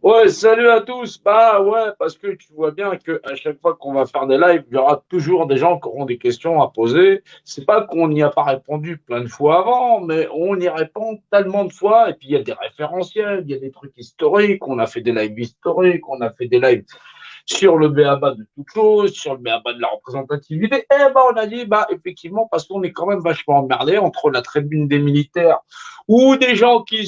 Ouais, salut à tous. Bah ouais, parce que tu vois bien que à chaque fois qu'on va faire des lives, il y aura toujours des gens qui auront des questions à poser. C'est pas qu'on n'y a pas répondu plein de fois avant, mais on y répond tellement de fois. Et puis il y a des référentiels, il y a des trucs historiques. On a fait des lives historiques, on a fait des lives sur le b.a.-ba de toute chose, sur le b.a.-ba de la représentativité. Et ben on a dit, bah effectivement, parce qu'on est quand même vachement emmerdé entre la tribune des militaires ou des gens qui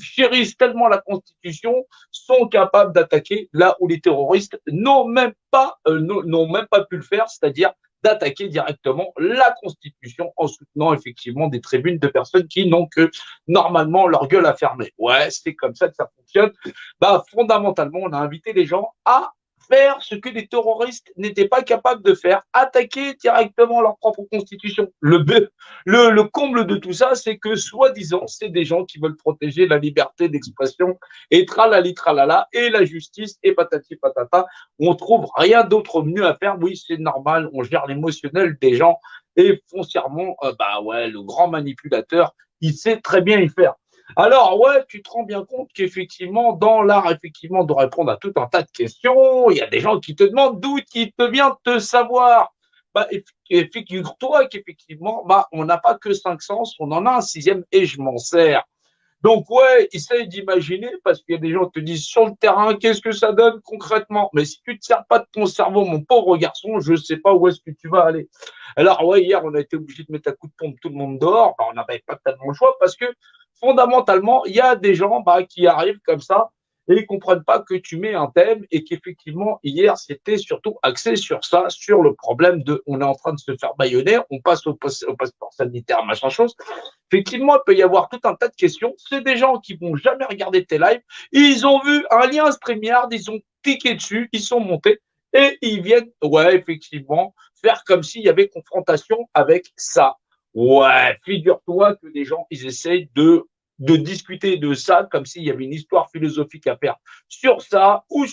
chérissent tellement la Constitution sont capables d'attaquer là où les terroristes n'ont même pas pu le faire, c'est-à-dire d'attaquer directement la Constitution en soutenant effectivement des tribunes de personnes qui n'ont que normalement leur gueule à fermer. Ouais, c'est comme ça que ça fonctionne. Bah, fondamentalement, on a invité les gens à faire ce que les terroristes n'étaient pas capables de faire, attaquer directement leur propre constitution. Le comble de tout ça, c'est que soi-disant, c'est des gens qui veulent protéger la liberté d'expression et tralali tralala et la justice et patati patata. On trouve rien d'autre mieux à faire. Oui, c'est normal, on gère l'émotionnel des gens et foncièrement, bah ouais, le grand manipulateur, il sait très bien y faire. Alors, ouais, tu te rends bien compte qu'effectivement, dans l'art, effectivement, de répondre à tout un tas de questions, il y a des gens qui te demandent d'où il te vient de te savoir. Bah, et figure-toi qu'effectivement, bah, on n'a pas que cinq sens, on en a un sixième et je m'en sers. Donc, ouais, essaye d'imaginer, parce qu'il y a des gens qui te disent sur le terrain, qu'est-ce que ça donne concrètement? Mais si tu ne te sers pas de ton cerveau, mon pauvre garçon, je ne sais pas où est-ce que tu vas aller. Alors, ouais, hier, on a été obligé de mettre à coup de pompe tout le monde dehors. Bah, on n'avait pas tellement le choix parce que fondamentalement, il y a des gens bah, qui arrivent comme ça et ils ne comprennent pas que tu mets un thème et qu'effectivement, hier, c'était surtout axé sur ça, sur le problème de on est en train de se faire baïonner, on passe au passeport sanitaire, machin chose. Effectivement, il peut y avoir tout un tas de questions. C'est des gens qui vont jamais regarder tes lives. Ils ont vu un lien StreamYard, ils ont cliqué dessus, ils sont montés et ils viennent, ouais, effectivement, faire comme s'il y avait confrontation avec ça. Ouais, figure-toi que des gens, ils essayent de discuter de ça comme s'il y avait une histoire philosophique à faire sur ça, ou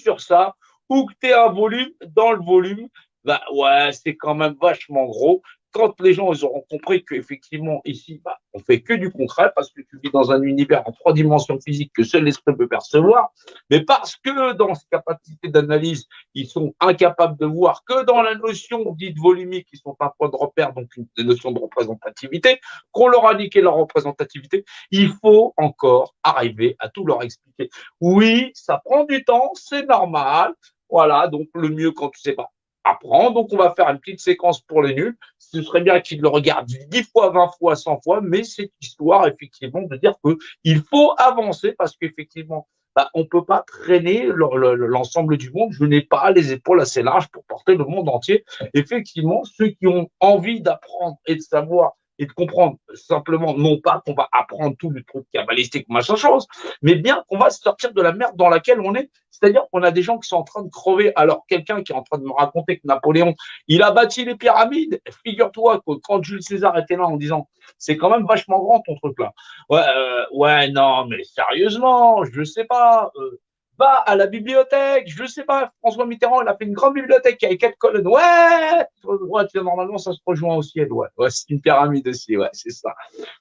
que tu un volume dans le volume. Bah ouais, c'est quand même vachement gros quand les gens ils auront compris qu'effectivement, ici, bah, on fait que du concret parce que tu vis dans un univers en trois dimensions physiques que seul l'esprit peut percevoir, mais parce que dans ces capacités d'analyse, ils sont incapables de voir que dans la notion dite volumique, ils sont un point de repère, donc une notion de représentativité, qu'on leur a niqué leur représentativité, il faut encore arriver à tout leur expliquer. Oui, ça prend du temps, c'est normal. Voilà, donc le mieux quand tu sais pas apprendre. Donc, on va faire une petite séquence pour les nuls. Ce serait bien qu'ils le regardent 10 fois, 20 fois, 100 fois, mais c'est histoire, effectivement, de dire qu'il faut avancer parce qu'effectivement, bah, on ne peut pas traîner l'ensemble du monde. Je n'ai pas les épaules assez larges pour porter le monde entier. Effectivement, ceux qui ont envie d'apprendre et de savoir et de comprendre simplement, non pas qu'on va apprendre tout le truc cabalistique, machin chose, mais bien qu'on va sortir de la merde dans laquelle on est. C'est-à-dire qu'on a des gens qui sont en train de crever. Alors, quelqu'un qui est en train de me raconter que Napoléon, il a bâti les pyramides. Figure-toi que quand Jules César était là en disant, c'est quand même vachement grand ton truc là. Ouais, ouais, non, mais sérieusement, je sais pas. Va à la bibliothèque, je sais pas, François Mitterrand, il a fait une grande bibliothèque avec 4 colonnes. Ouais, normalement, ça se rejoint au ciel. Ouais, ouais c'est une pyramide aussi, ouais, c'est ça.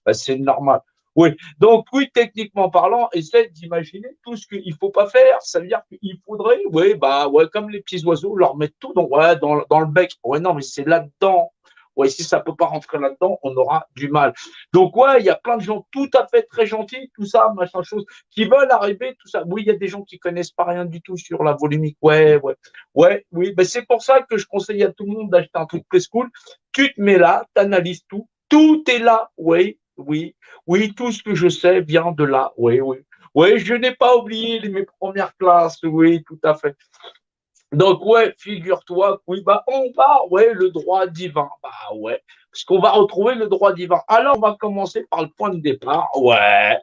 Ouais, c'est normal. Oui, donc oui, techniquement parlant, essaie d'imaginer tout ce qu'il ne faut pas faire. Ça veut dire qu'il faudrait, oui, bah ouais, comme les petits oiseaux, leur mettre tout dans le bec. Ouais, non, mais c'est là-dedans. Ouais, si ça ne peut pas rentrer là-dedans, on aura du mal. Donc ouais, il y a plein de gens tout à fait très gentils, tout ça, machin chose, qui veulent arriver, tout ça. Oui, il y a des gens qui connaissent pas rien du tout sur la volumique. Ouais, ouais, ouais, oui. Ben, c'est pour ça que je conseille à tout le monde d'acheter un truc preschool. Tu te mets là, tu analyses tout. Tout est là, oui, oui, oui, tout ce que je sais vient de là. Oui, oui. Oui, je n'ai pas oublié mes premières classes. Oui, tout à fait. Donc, ouais, figure-toi, oui, bah, on va, ouais, le droit divin. Bah, ouais. Parce qu'on va retrouver le droit divin. Alors, on va commencer par le point de départ. Ouais.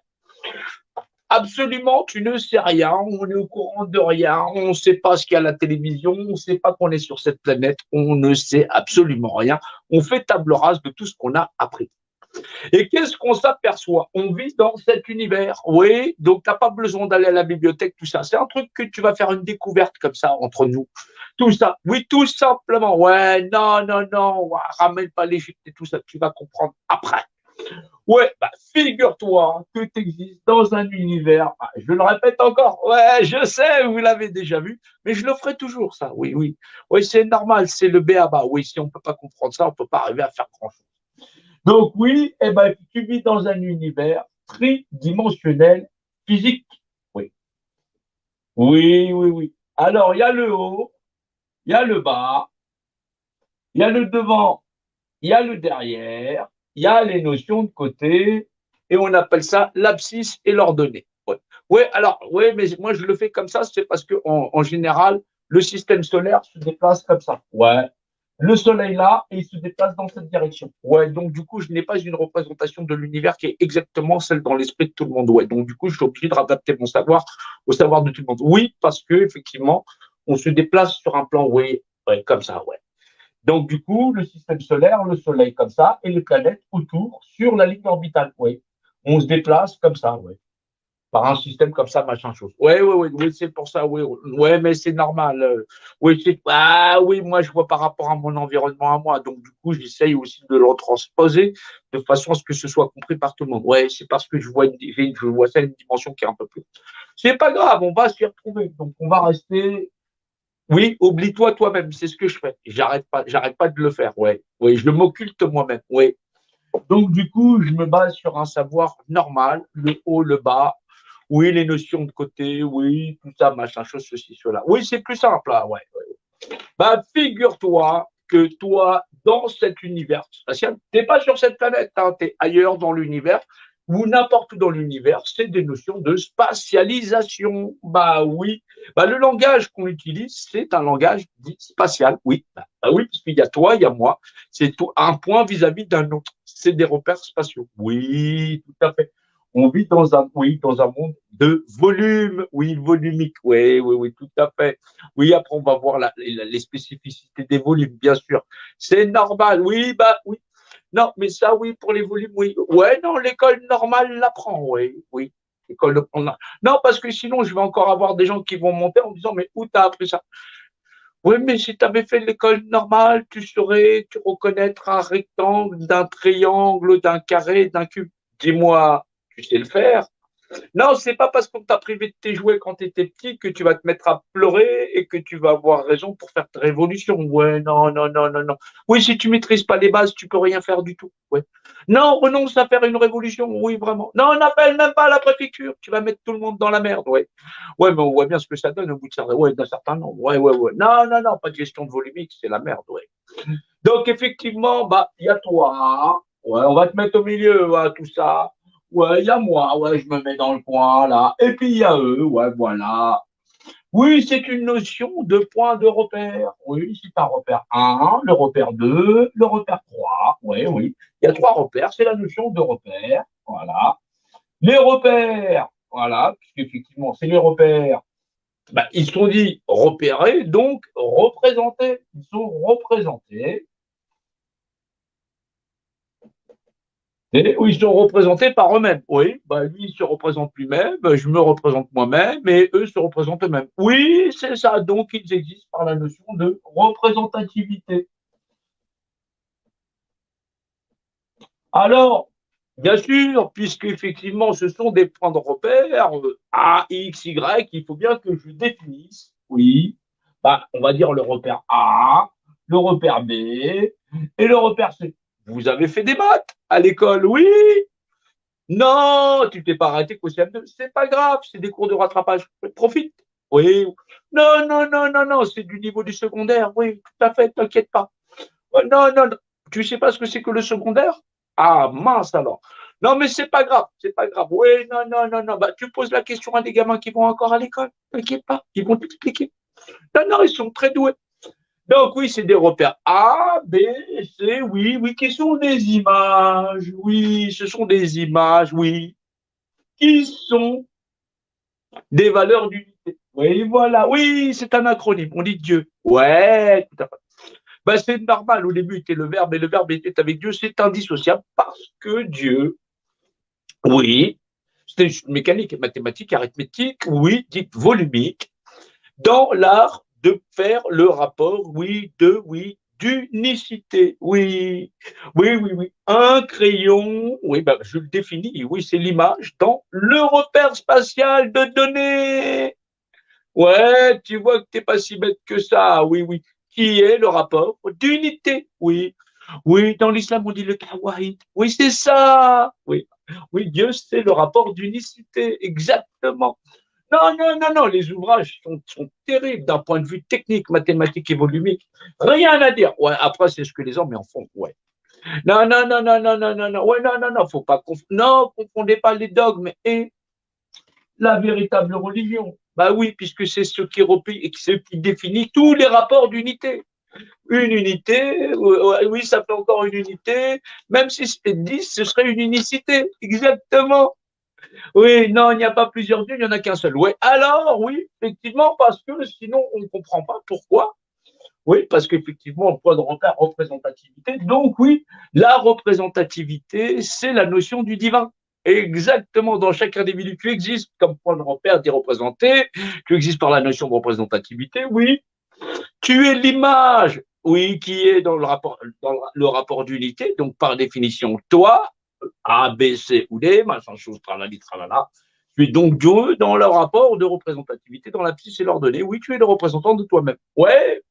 Absolument, tu ne sais rien, on est au courant de rien, on ne sait pas ce qu'il y a à la télévision, on ne sait pas qu'on est sur cette planète, on ne sait absolument rien. On fait table rase de tout ce qu'on a appris. Et qu'est-ce qu'on s'aperçoit? On vit dans cet univers. Oui, donc tu n'as pas besoin d'aller à la bibliothèque, tout ça. C'est un truc que tu vas faire une découverte comme ça entre nous. Tout ça. Oui, tout simplement. Ouais, non, non, non. Ouais, ramène pas l'Égypte et tout ça. Tu vas comprendre après. Ouais, bah, figure-toi que tu existes dans un univers. Ah, je le répète encore. Ouais, je sais, vous l'avez déjà vu, mais je le ferai toujours, ça. Oui, oui. Oui, c'est normal, c'est le B.A.-ba. Oui, si on ne peut pas comprendre ça, on ne peut pas arriver à faire grand-chose. Donc, oui, eh ben, tu vis dans un univers tridimensionnel physique. Oui, oui, oui, oui. Alors, il y a le haut, il y a le bas, il y a le devant, il y a le derrière, il y a les notions de côté, et on appelle ça l'abscisse et l'ordonnée. Ouais. Ouais, alors, ouais, mais moi je le fais comme ça, c'est parce que en général, le système solaire se déplace comme ça. Ouais. Le soleil là, et il se déplace dans cette direction. Ouais, donc du coup, je n'ai pas une représentation de l'univers qui est exactement celle dans l'esprit de tout le monde. Ouais, donc du coup, je suis obligé de adapter mon savoir au savoir de tout le monde. Oui, parce que effectivement, on se déplace sur un plan, oui, ouais, comme ça, ouais. Donc, du coup, le système solaire, le Soleil comme ça, et les planètes autour sur la ligne orbitale. Oui. On se déplace comme ça, oui. Par un système comme ça, machin chose. Oui, oui, oui, oui, c'est pour ça, oui. Oui, mais c'est normal. Oui, oui, moi, je vois par rapport à mon environnement à moi. Donc, du coup, j'essaye aussi de le transposer de façon à ce que ce soit compris par tout le monde. Oui, c'est parce que je vois ça à une dimension qui est un peu plus. C'est pas grave, on va s'y retrouver. Donc, on va rester oui, oublie-toi toi-même, c'est ce que je fais. J'arrête pas de le faire, ouais. Oui, je m'occulte moi-même, oui. Donc, du coup, je me base sur un savoir normal, le haut, le bas, oui, les notions de côté, oui, tout ça, machin, chose, ceci, cela. Oui, c'est plus simple, là, ouais. Bah, figure-toi que toi, dans cet univers spatial, t'es pas sur cette planète, hein, tu es ailleurs dans l'univers, ou n'importe où dans l'univers, c'est des notions de spatialisation. Bah oui, bah, le langage qu'on utilise, c'est un langage dit spatial, oui. Bah oui, parce qu'il y a toi, il y a moi, c'est tout, un point vis-à-vis d'un autre. C'est des repères spatiaux. Oui, tout à fait. On vit dans oui, dans un monde de volume, oui, volumique, oui, oui, oui, tout à fait. Oui, après, on va voir les spécificités des volumes, bien sûr. C'est normal, oui, bah oui. Non, mais ça, oui, pour les volumes, oui. Ouais, non, l'école normale l'apprend, oui, oui. L'école, non, parce que sinon, je vais encore avoir des gens qui vont monter en disant, mais où t'as appris ça? Oui, mais si tu avais fait l'école normale, tu saurais tu reconnaître un rectangle, d'un triangle, d'un carré, d'un cube. Dis-moi, tu sais le faire? Non, c'est pas parce qu'on t'a privé de tes jouets quand tu étais petit que tu vas te mettre à pleurer et que tu vas avoir raison pour faire ta révolution. Ouais, non, non, non, non, non. Oui, si tu maîtrises pas les bases, tu peux rien faire du tout. Ouais. Non, renonce à faire une révolution. Oui, vraiment. Non, on n'appelle même pas à la préfecture. Tu vas mettre tout le monde dans la merde. Ouais. Ouais, mais on voit bien ce que ça donne au bout de certains, ouais, d'un certain nombre. Ouais, ouais, ouais. Non, non, non, pas de gestion de volumique, c'est la merde. Ouais. Donc, effectivement, bah, il y a toi. Ouais, on va te mettre au milieu, ouais, tout ça. Ouais, il y a moi, ouais, je me mets dans le coin, là. Et puis, il y a eux, ouais, voilà. Oui, c'est une notion de point de repère. Oui, c'est un repère 1, le repère 2, le repère 3. Oui, oui. Il y a 3 repères, c'est la notion de repère. Voilà. Les repères, voilà, puisqu'effectivement, c'est les repères. Bah, ils sont dit repérés, donc représentés. Ils sont représentés. Et où ils sont représentés par eux-mêmes. Oui, bah, lui, il se représente lui-même, je me représente moi-même, et eux se représentent eux-mêmes. Oui, c'est ça. Donc, ils existent par la notion de représentativité. Alors, bien sûr, puisque effectivement, ce sont des points de repère, A, X, Y, il faut bien que je définisse. Oui, bah, on va dire le repère A, le repère B et le repère C. Vous avez fait des maths à l'école, oui. Non, tu t'es pas arrêté qu'au CM2. C'est pas grave, c'est des cours de rattrapage. Profite. Oui. Non, non, non, non, non, c'est du niveau du secondaire. Oui, tout à fait, t'inquiète pas. Non, non, non. Tu sais pas ce que c'est que le secondaire? Ah, mince alors. Non, mais c'est pas grave, c'est pas grave. Oui, non, non, non, non. Bah, tu poses la question à des gamins qui vont encore à l'école. T'inquiète pas, ils vont t'expliquer. Non, non, ils sont très doués. Donc oui, c'est des repères A, B, C, oui, oui, qui sont des images. Oui, ce sont des images, oui qui sont des valeurs d'unité. Oui, voilà. Oui, c'est un acronyme. On dit Dieu. Ouais, tout à fait. Ben, c'est normal. Au début, était le verbe et le verbe était avec Dieu. C'est indissociable parce que Dieu, oui, c'est une mécanique mathématique, arithmétique, oui, dite volumique, dans l'art de faire le rapport, oui, d'unicité. Oui, oui, oui, oui. Un crayon, oui, ben, je le définis, oui, c'est l'image dans le repère spatial de données. Ouais, tu vois que t'es pas si bête que ça, oui, oui. Qui est le rapport d'unité? Oui, oui, dans l'islam, on dit le tawhid. Oui, c'est ça. Oui, oui, Dieu, c'est le rapport d'unicité, exactement. Non, non, non, non, les ouvrages sont terribles d'un point de vue technique, mathématique et volumique. Rien à dire. Ouais, après, c'est ce que les hommes en font. Ouais. Non, non, non, non, non, non, non, non. Ouais, non, non, non, faut pas non, confondez pas les dogmes et la véritable religion. Bah oui, puisque c'est ce qui définit tous les rapports d'unité. Une unité, oui, ça fait encore une unité. Même si c'était 10, ce serait une unicité. Exactement. Oui, non, il n'y a pas plusieurs dieux, il n'y en a qu'un seul. Oui, alors, oui, effectivement, parce que sinon, on ne comprend pas pourquoi. Oui, parce qu'effectivement, on point de repère représentativité. Donc, oui, la représentativité, c'est la notion du divin. Exactement, dans chaque individu, tu existes comme point de repère, t'es représenté, tu existes par la notion de représentativité, oui. Tu es l'image, oui, qui est dans le rapport d'unité, donc par définition, toi, a, B, C ou D, machin chose, tralali, tralala. Tu es donc Dieu dans leur rapport de représentativité, dans la psy, c'est leur donné. Oui, tu es le représentant de toi-même. Ouais.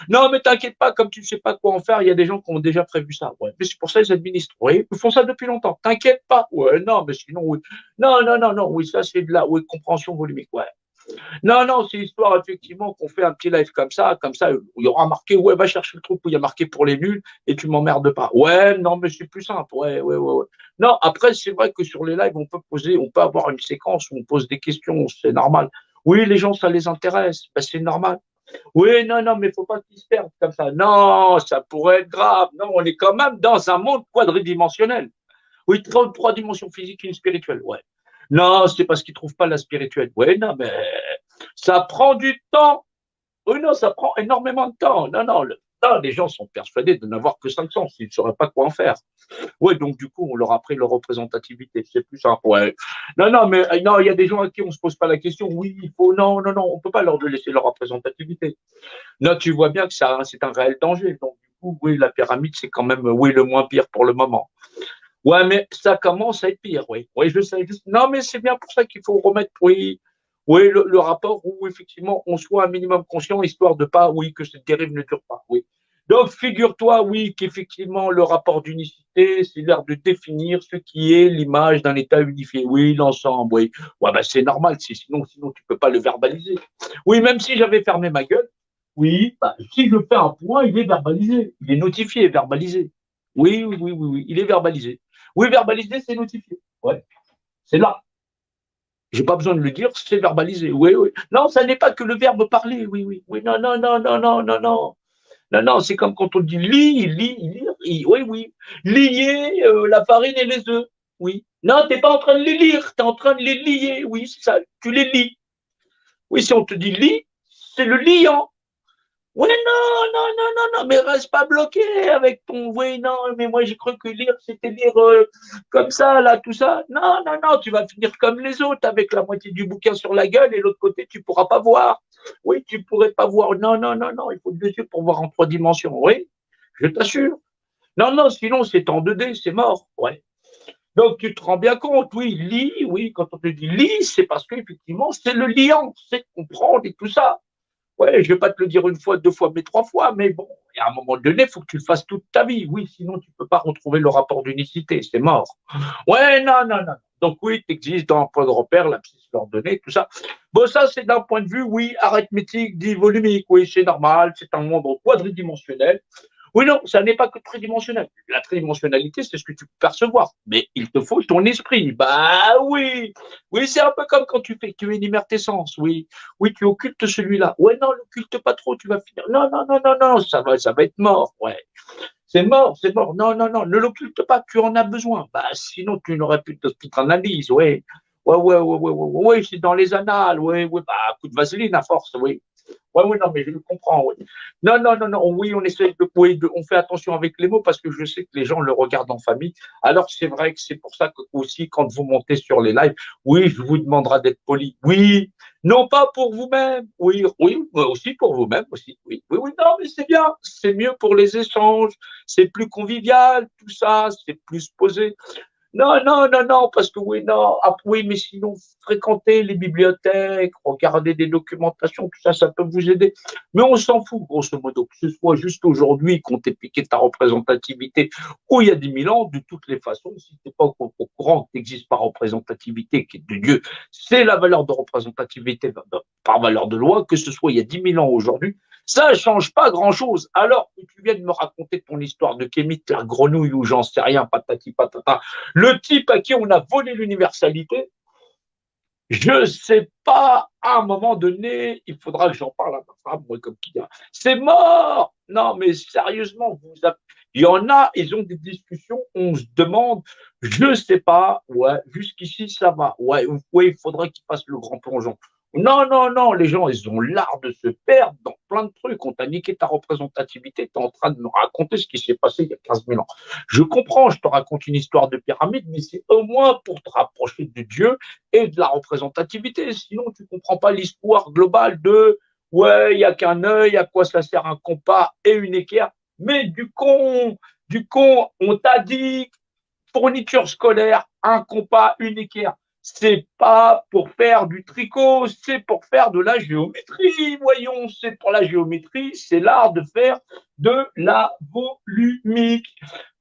Non, mais t'inquiète pas, comme tu ne sais pas quoi en faire, il y a des gens qui ont déjà prévu ça. Ouais. Mais c'est pour ça qu'ils administrent. Oui, ils font ça depuis longtemps. T'inquiète pas. Ouais, non, mais sinon, oui. Non, non, non, non. Oui, ça, c'est de la oui, compréhension volumique. Ouais. Non, non, c'est histoire, effectivement, qu'on fait un petit live comme ça, où il y aura marqué, ouais, va chercher le truc où il y a marqué pour les nuls et tu m'emmerdes pas. Ouais, non, mais c'est plus simple. Ouais, ouais, ouais, ouais. Non, après, c'est vrai que sur les lives, on peut avoir une séquence où on pose des questions, c'est normal. Oui, les gens, ça les intéresse, ben, c'est normal. Oui, non, non, mais il faut pas qu'ils se perdent comme ça. Non, ça pourrait être grave. Non, on est quand même dans un monde quadridimensionnel. Oui, trois dimensions physiques et une spirituelle, ouais. Non, c'est parce qu'ils ne trouvent pas la spirituelle. Oui, non, mais ça prend du temps. Oui, non, ça prend énormément de temps. Non, non, non, les gens sont persuadés de n'avoir que 5 sens. Ils ne sauraient pas quoi en faire. Oui, donc du coup, on leur a pris leur représentativité. C'est plus simple. Ouais. Non, non, mais non, il y a des gens à qui on ne se pose pas la question. Oui, il faut. Non, non, non, on ne peut pas leur laisser leur représentativité. Non, tu vois bien que ça, c'est un réel danger. Donc, du coup, oui, la pyramide, c'est quand même, oui, le moins pire pour le moment. Ouais, mais ça commence à être pire, oui. Oui, je sais. Non, mais c'est bien pour ça qu'il faut remettre, oui, oui, le rapport où effectivement on soit un minimum conscient, histoire de pas, oui, que cette dérive ne dure pas, oui. Donc, figure-toi, oui, qu'effectivement, le rapport d'unicité, c'est l'air de définir ce qui est l'image d'un état unifié. Oui, l'ensemble, oui. Ouais, bah, c'est normal, sinon, tu peux pas le verbaliser. Oui, même si j'avais fermé ma gueule, oui, bah, si je fais un point, il est verbalisé. Il est notifié, verbalisé. Oui, oui, oui, oui, oui, il est verbalisé. Oui, verbalisé, c'est notifié. Ouais, c'est là. J'ai pas besoin de le dire, c'est verbalisé. Oui, oui. Non, ça n'est pas que le verbe parler. Oui, oui, oui. Non, non, non, non, non, non, non. Non, non, c'est comme quand on dit lire. Oui, oui. Lier la farine et les œufs. Oui. Non, t'es pas en train de les lire, tu es en train de les lier. Oui, c'est ça. Tu les lis. Oui, si on te dit lit, c'est le liant. Oui, non, non, non, non, non, mais reste pas bloqué avec ton. Oui, non, mais moi j'ai cru que lire, c'était lire comme ça, là, tout ça. Non, non, non, tu vas finir comme les autres avec la moitié du bouquin sur la gueule et l'autre côté, tu pourras pas voir. Oui, tu pourrais pas voir. Non, non, non, non, il faut deux yeux pour voir en trois dimensions. Oui, je t'assure. Non, non, sinon c'est en 2D, c'est mort. Ouais. Donc tu te rends bien compte, oui, lit, oui, quand on te dit lit, c'est parce qu'effectivement, c'est le liant, c'est comprendre et tout ça. Ouais, je vais pas te le dire une fois, deux fois, mais trois fois, mais bon, à un moment donné, il faut que tu le fasses toute ta vie. Oui, sinon tu peux pas retrouver le rapport d'unicité, c'est mort. Ouais, non, non, non. Donc oui, tu existes dans un point de repère, l'abscisse ordonnée, tout ça. Bon, ça, c'est d'un point de vue, oui, arithmétique, dit volumique, oui, c'est normal, c'est un monde quadridimensionnel. Oui, non, ça n'est pas que tridimensionnel. La tridimensionnalité, c'est ce que tu peux percevoir. Mais il te faut ton esprit. Bah oui. Oui, c'est un peu comme quand tu énumères tes sens. Oui. Oui, tu occultes celui-là. Ouais, non, l'occulte pas trop, tu vas finir. Non, non, non, non, non, ça va être mort. Ouais. C'est mort, c'est mort. Non, non, non, ne l'occulte pas, tu en as besoin. Bah, sinon, tu n'aurais plus de toute analyse. Ouais. Ouais, ouais, ouais, ouais, ouais, ouais, c'est dans les annales. Ouais, ouais, bah, coup de vaseline à force. Oui. Oui, oui, non, mais je le comprends. Oui. Non, non, non, non. Oui, on essaie on fait attention avec les mots parce que je sais que les gens le regardent en famille. Alors, c'est vrai que c'est pour ça que aussi, quand vous montez sur les lives, oui, je vous demanderai d'être poli. Oui, Non pas pour vous-même, oui, oui, aussi pour vous-même, aussi, oui, oui, oui, non, mais c'est bien, c'est mieux pour les échanges, c'est plus convivial, tout ça, c'est plus posé. Non, non, non, non, parce que oui, non, ah, oui, mais sinon, fréquenter les bibliothèques, regarder des documentations, tout ça, ça peut vous aider. Mais on s'en fout, grosso modo, que ce soit juste aujourd'hui qu'on t'ait piqué ta représentativité ou il y a 10 000 ans, de toutes les façons, si tu n'es pas au courant que n'existe pas représentativité, qui est de Dieu, c'est la valeur de représentativité par valeur de loi, que ce soit il y a 10 000 ans aujourd'hui, ça ne change pas grand-chose. Alors que tu viens de me raconter ton histoire de Kémit, la grenouille, ou j'en sais rien, patati patata, le type à qui on a volé l'universalité, je sais pas, à un moment donné, il faudra que j'en parle à ma femme, moi, comme qui a. C'est mort! Non, mais sérieusement, il y en a, ils ont des discussions, on se demande, je sais pas, ouais, jusqu'ici, ça va. Ouais, ouais, il faudrait qu'ils fassent le grand plongeon. Non, non, non, les gens, ils ont l'art de se perdre dans plein de trucs. On t'a niqué ta représentativité, tu es en train de me raconter ce qui s'est passé il y a 15 000 ans. Je comprends, je te raconte une histoire de pyramide, mais c'est au moins pour te rapprocher de Dieu et de la représentativité. Sinon, tu ne comprends pas l'histoire globale de ouais, il n'y a qu'un œil, à quoi ça sert un compas et une équerre. Mais du con, on t'a dit fourniture scolaire, un compas, une équerre. C'est pas pour faire du tricot, c'est pour faire de la géométrie. Voyons, c'est pour la géométrie, c'est l'art de faire de la volumique.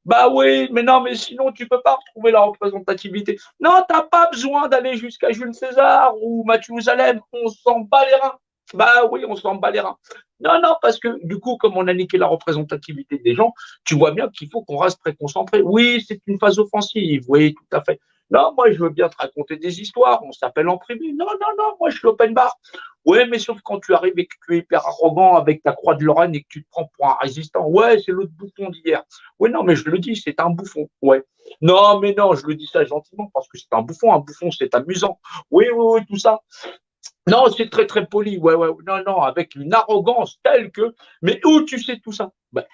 Bah oui, mais non, mais sinon tu peux pas retrouver la représentativité. Non, t'as pas besoin d'aller jusqu'à Jules César ou Mathusalem, on s'en bat les reins. Bah oui, on s'en bat les reins. Non, non, parce que du coup, comme on a niqué la représentativité des gens, tu vois bien qu'il faut qu'on reste très concentré. Oui, c'est une phase offensive, oui, tout à fait. Non, moi, je veux bien te raconter des histoires, on s'appelle en privé. Non, non, non, moi, je suis open bar. Ouais, mais sauf quand tu arrives et que tu es hyper arrogant avec ta croix de Lorraine et que tu te prends pour un résistant. Ouais, c'est l'autre bouffon d'hier. Ouais, non, mais je le dis, c'est un bouffon. Ouais. Non, mais non, je le dis ça gentiment parce que c'est un bouffon. Un bouffon, c'est amusant. Oui, oui, oui, tout ça. Non, c'est très, très poli. Ouais, ouais, non, non, avec une arrogance telle que. Mais où tu sais tout ça? Ben,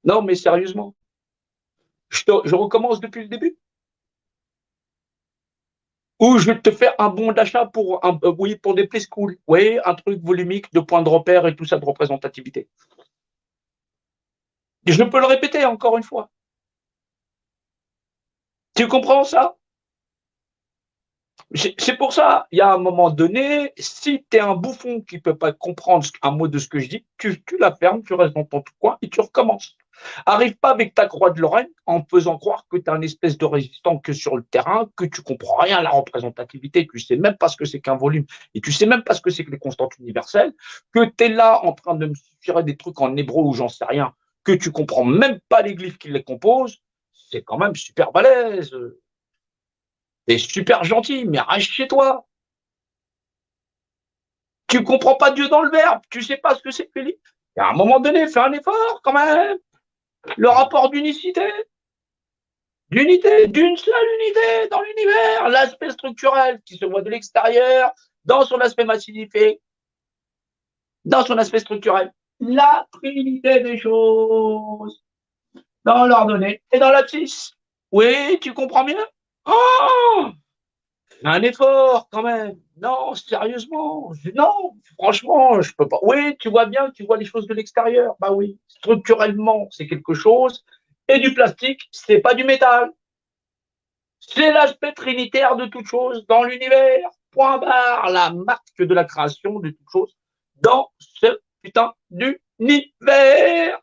non, mais sérieusement, je recommence depuis le début. Ou je vais te faire un bon d'achat pour, oui, pour des play school. Oui, un truc volumique de points de repère et tout ça de représentativité. Je peux le répéter encore une fois. Tu comprends ça? C'est pour ça, il y a un moment donné, si tu es un bouffon qui ne peut pas comprendre un mot de ce que je dis, tu la fermes, tu restes dans ton coin et tu recommences. Arrive pas avec ta croix de Lorraine en faisant croire que tu es un espèce de résistant que sur le terrain, que tu comprends rien à la représentativité, tu sais même pas ce que c'est qu'un volume et tu sais même pas ce que c'est que les constantes universelles, que tu es là en train de me suggérer des trucs en hébreu ou j'en sais rien, que tu comprends même pas les glyphes qui les composent, c'est quand même super balèze. T'es super gentil, mais reste chez toi. Tu comprends pas Dieu dans le verbe, tu sais pas ce que c'est que lui. À un moment donné, fais un effort quand même. Le rapport d'unité, d'une seule unité dans l'univers, l'aspect structurel qui se voit de l'extérieur, dans son aspect massifié, dans son aspect structurel. La trinité des choses, dans l'ordonnée et dans l'abscisse. Oui, tu comprends bien? Oh, un effort quand même. Non, sérieusement. Non, franchement, je peux pas. Oui, tu vois bien, tu vois les choses de l'extérieur. Bah oui, structurellement, c'est quelque chose. Et du plastique, c'est pas du métal. C'est l'aspect trinitaire de toute chose dans l'univers. Point barre, la marque de la création de toute chose dans ce putain d'univers.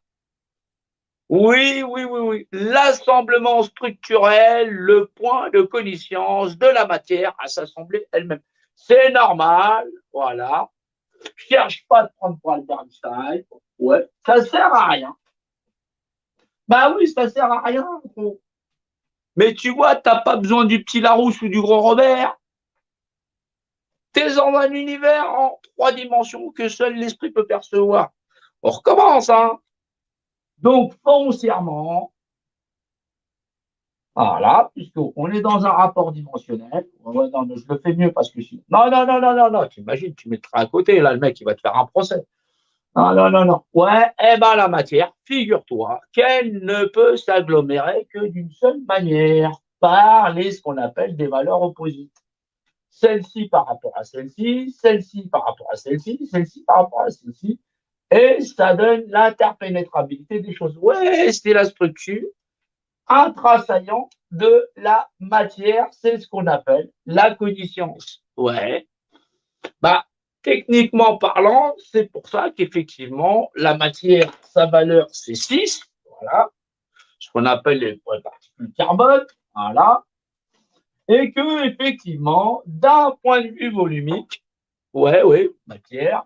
Oui, oui, oui, oui. L'assemblement structurel, le point de connaissance de la matière à s'assembler elle-même. C'est normal, voilà. Je cherche pas à prendre pour Albert Einstein. Ouais, ça sert à rien. Bah oui, ça sert à rien. Mais tu vois, t'as pas besoin du petit Larousse ou du gros Robert. T'es dans un univers en 3 dimensions que seul l'esprit peut percevoir. On recommence, hein. Donc, foncièrement, voilà, puisqu'on est dans un rapport dimensionnel. Ouais, non, je le fais mieux parce que si. Non, non, non, non, non, non, t'imagines, tu mettras à côté, là, le mec, il va te faire un procès. Non, non, non, non. Ouais, eh ben, la matière, figure-toi qu'elle ne peut s'agglomérer que d'une seule manière, par ce qu'on appelle des valeurs opposites. celle-ci par rapport à celle-ci par rapport à celle-ci, celle-ci par rapport à celle-ci, et ça donne l'interpénétrabilité des choses. Ouais, c'est la structure intrasaillante de la matière, c'est ce qu'on appelle la cogniscience. Ouais, bah, techniquement parlant, c'est pour ça qu'effectivement, la matière, sa valeur, c'est 6, voilà, ce qu'on appelle les particules carbone, voilà, et que, effectivement, d'un point de vue volumique, ouais, matière,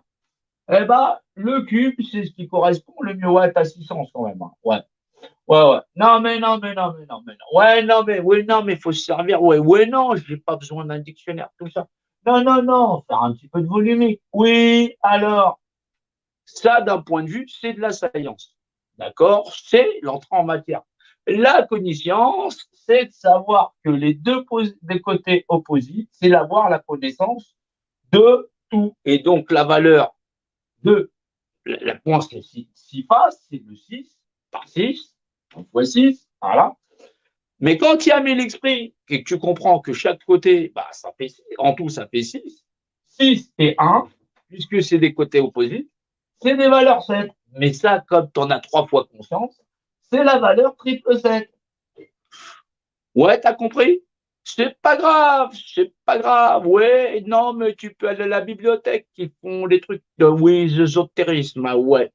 eh ben, le cube, c'est ce qui correspond le mieux à 600 quand même, hein. Ouais. Non, mais non, mais non, mais non, mais non. Ouais, non, mais, oui, non, mais il faut se servir. Ouais, non, j'ai pas besoin d'un dictionnaire, tout ça. Non, faire un petit peu de volumique. Oui, alors, ça, d'un point de vue, c'est de la science. D'accord? C'est l'entrée en matière. La connaissance, c'est de savoir que les des côtés opposés, c'est d'avoir la connaissance de tout. Et donc, la valeur de la point, c'est 6 faces, c'est de 6 par 6, fois 6, voilà. Mais quand tu y as mis l'esprit et que tu comprends que chaque côté, bah, ça fait 6, en tout, ça fait 6, 6 et 1, puisque c'est des côtés opposés, c'est des valeurs 7. Mais ça, comme tu en as 3 fois conscience, c'est la valeur triple 7. Ouais, t'as compris? C'est pas grave. Ouais, non, mais tu peux aller à la bibliothèque qui font des trucs de oui, ésotérisme, ouais.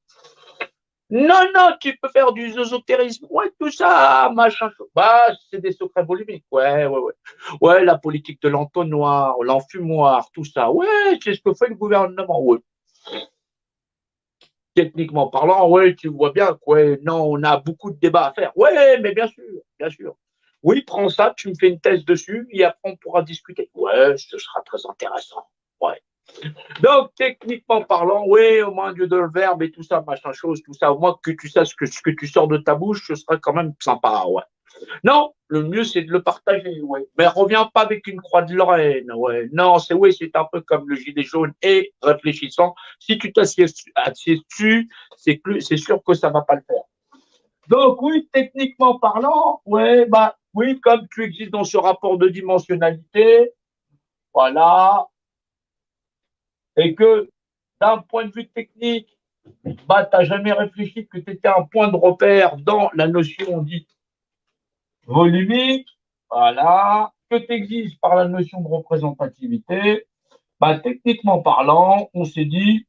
Non, tu peux faire du ésotérisme, ouais, tout ça, machin. Bah, c'est des secrets volumiques, ouais. Ouais, la politique de l'entonnoir, l'enfumoir, tout ça, ouais, c'est ce que fait le gouvernement, ouais. Techniquement parlant, ouais, tu vois bien, ouais, non, on a beaucoup de débats à faire. Ouais, mais bien sûr, bien sûr. Oui, prends ça, tu me fais une thèse dessus, et après on pourra discuter. Ouais, ce sera très intéressant. Ouais. Donc, techniquement parlant, oui, au moins Dieu de le verbe et tout ça, machin chose, tout ça, au moins que tu saches ce que tu sors de ta bouche, ce sera quand même sympa, ouais. Non, le mieux, c'est de le partager, ouais. Mais reviens pas avec une croix de Lorraine, ouais. Non, oui, c'est un peu comme le gilet jaune et réfléchissant. Si tu t'assieds dessus, c'est sûr que ça va pas le faire. Donc, oui, techniquement parlant, ouais, bah, oui, comme tu existes dans ce rapport de dimensionnalité, voilà, et que d'un point de vue technique, bah, tu n'as jamais réfléchi que tu étais un point de repère dans la notion dite volumique, voilà, que tu existes par la notion de représentativité, bah, techniquement parlant, on s'est dit,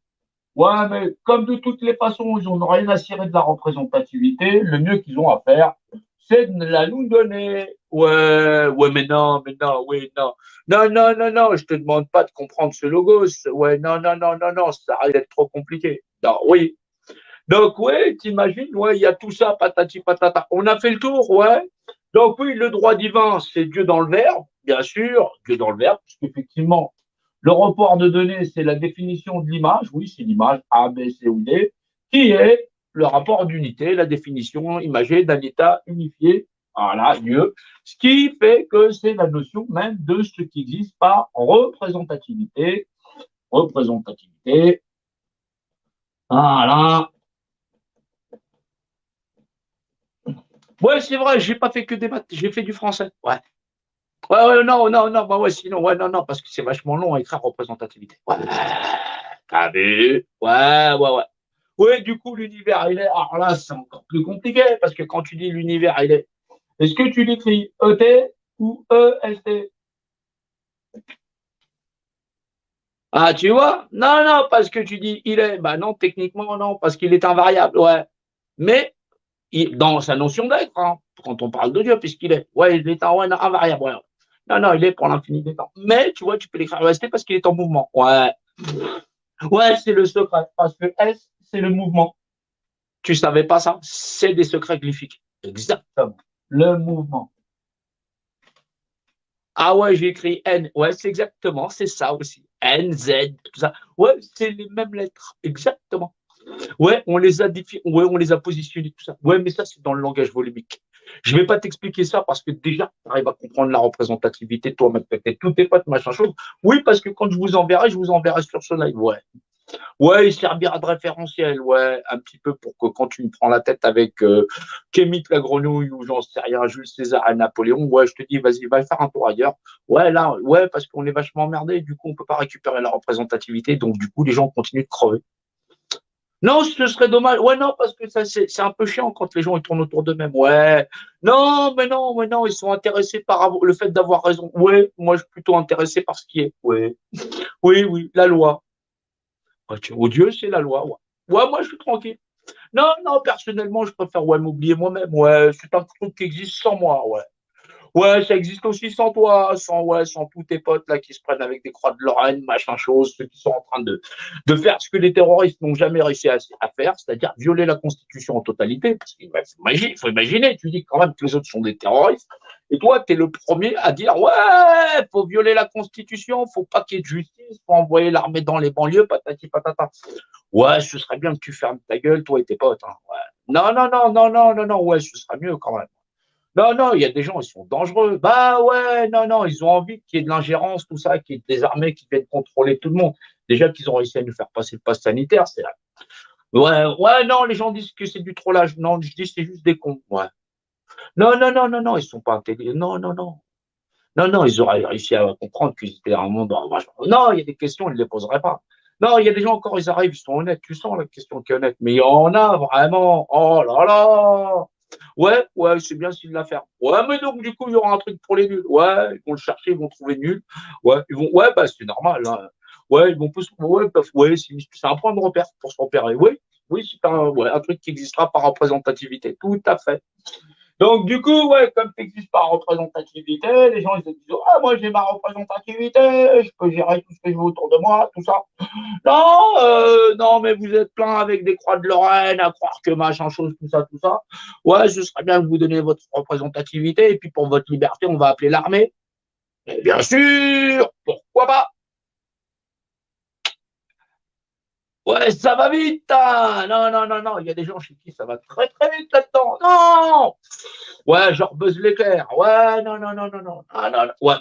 ouais, mais comme de toutes les façons, ils n'ont rien à cirer de la représentativité, le mieux qu'ils ont à faire, c'est de la nous donner. Ouais, mais non, oui, non. Non, je te demande pas de comprendre ce logos. Ouais, non, ça risque d'être trop compliqué. Non, oui. Donc, ouais, t'imagines, ouais, il y a tout ça, patati patata. On a fait le tour, ouais. Donc, oui, le droit divin, c'est Dieu dans le Verbe, bien sûr, Dieu dans le Verbe, puisqu'effectivement, le report de données, c'est la définition de l'image, oui, c'est l'image A, B, C ou D, qui est le rapport d'unité, la définition imagée d'un état unifié, voilà, Dieu, ce qui fait que c'est la notion même de ce qui existe par représentativité, voilà. Ouais, c'est vrai, j'ai pas fait que des maths, j'ai fait du français, ouais. Ouais, non, bah ouais, sinon, ouais, non, parce que c'est vachement long à écrire représentativité. Ouais, t'as vu? Ouais. Oui, du coup, l'univers, il est. Alors là, c'est encore plus compliqué parce que quand tu dis l'univers, il est. Est-ce que tu l'écris ET ou EST? Ah, tu vois? Non, parce que tu dis il est. Bah non, techniquement, non, parce qu'il est invariable, ouais. Mais dans sa notion d'être, hein, quand on parle de Dieu, puisqu'il est. Ouais, il est ouais, non, invariable, ouais. Non, il est pour l'infini des temps. Mais tu vois, tu peux l'écrire EST parce qu'il est en mouvement. Ouais, c'est le secret. Parce que S, c'est le mouvement. Tu savais pas ça? C'est des secrets glyphiques. Exactement. Le mouvement. Ah ouais, j'ai écrit N. Ouais, c'est exactement, c'est ça aussi. N, Z, tout ça. Ouais, c'est les mêmes lettres. Exactement. Ouais, ouais, on les a positionnés, tout ça. Ouais, mais ça, c'est dans le langage volumique. Je vais pas t'expliquer ça parce que déjà, tu arrives à comprendre la représentativité, toi, ma tête, tous tes potes, machin chose. Oui, parce que quand je vous enverrai sur ce live. Ouais. Ouais, il servira de référentiel, ouais, un petit peu pour que quand tu me prends la tête avec Kémit la grenouille ou j'en sais rien, Jules César et Napoléon, ouais, je te dis, vas-y, va faire un tour ailleurs. Ouais, là, ouais, parce qu'on est vachement emmerdé, du coup, on peut pas récupérer la représentativité, donc du coup, les gens continuent de crever. Non, ce serait dommage. Ouais, non, parce que ça, c'est un peu chiant quand les gens ils tournent autour d'eux-mêmes. Ouais. Non, mais non, ils sont intéressés par le fait d'avoir raison. Ouais, moi, je suis plutôt intéressé par ce qui est. Ouais. Oui, oui, la loi. Ouais, odieux, c'est la loi. Ouais. Ouais, moi, je suis tranquille. Non, non, personnellement, je préfère ouais, m'oublier moi-même. Ouais, c'est un truc qui existe sans moi. Ouais. Ouais, ça existe aussi sans toi, sans, ouais, sans tous tes potes là qui se prennent avec des croix de Lorraine, machin chose, ceux qui sont en train de faire ce que les terroristes n'ont jamais réussi à faire, c'est-à-dire violer la Constitution en totalité. Parce qu'il faut imaginer, tu dis quand même que les autres sont des terroristes, et toi, tu es le premier à dire ouais, faut violer la Constitution, faut pas qu'il y ait de justice, faut envoyer l'armée dans les banlieues, patati patata. Ouais, ce serait bien que tu fermes ta gueule, toi et tes potes. Hein. Ouais. Non, non, non, non, non, non, non, ouais, ce serait mieux quand même. Non, non, il y a des gens, ils sont dangereux. Bah ouais, non, non, ils ont envie qu'il y ait de l'ingérence, tout ça, qu'il y ait des armées qui viennent contrôler tout le monde. Déjà qu'ils ont réussi à nous faire passer le pass sanitaire, c'est là. Ouais, ouais, non, les gens disent que c'est du trollage. Non, je dis c'est juste des cons. Ouais. Non, non, non, non, non, ils sont pas intelligents. Non, non, non. Non, non, ils auraient réussi à comprendre qu'ils étaient vraiment dans. Non, il y a des questions, ils ne les poseraient pas. Non, il y a des gens encore, ils arrivent, ils sont honnêtes. Tu sens la question qui est honnête. Mais il y en a vraiment. Oh là là. Ouais, ouais, c'est bien s'il l'a faire. Ouais, mais donc, du coup, il y aura un truc pour les nuls. Ouais, ils vont le chercher, ils vont trouver nul. Ouais, ils vont. Ouais, bah, c'est normal. Hein. Ouais, ils vont plus. Ouais, ouais, c'est un point de repère pour se repérer. Oui, oui, c'est ouais, un truc qui existera par représentativité. Tout à fait. Donc, du coup, ouais, comme tu n'existes pas en représentativité, les gens, ils se disent, ah, moi, j'ai ma représentativité, je peux gérer tout ce que je veux autour de moi, tout ça. Non, non, mais vous êtes plein avec des croix de Lorraine à croire que machin chose, tout ça, tout ça. Ouais, ce serait bien que vous donniez votre représentativité, et puis pour votre liberté, on va appeler l'armée. Et bien sûr, pourquoi pas? Ouais, ça va vite, hein. Non, non, non, non, il y a des gens chez qui ça va très, très vite là-dedans. Non! Ouais, genre Buzz l'éclair. Ouais, non, non, non, non, non. Ah, non, non, ouais.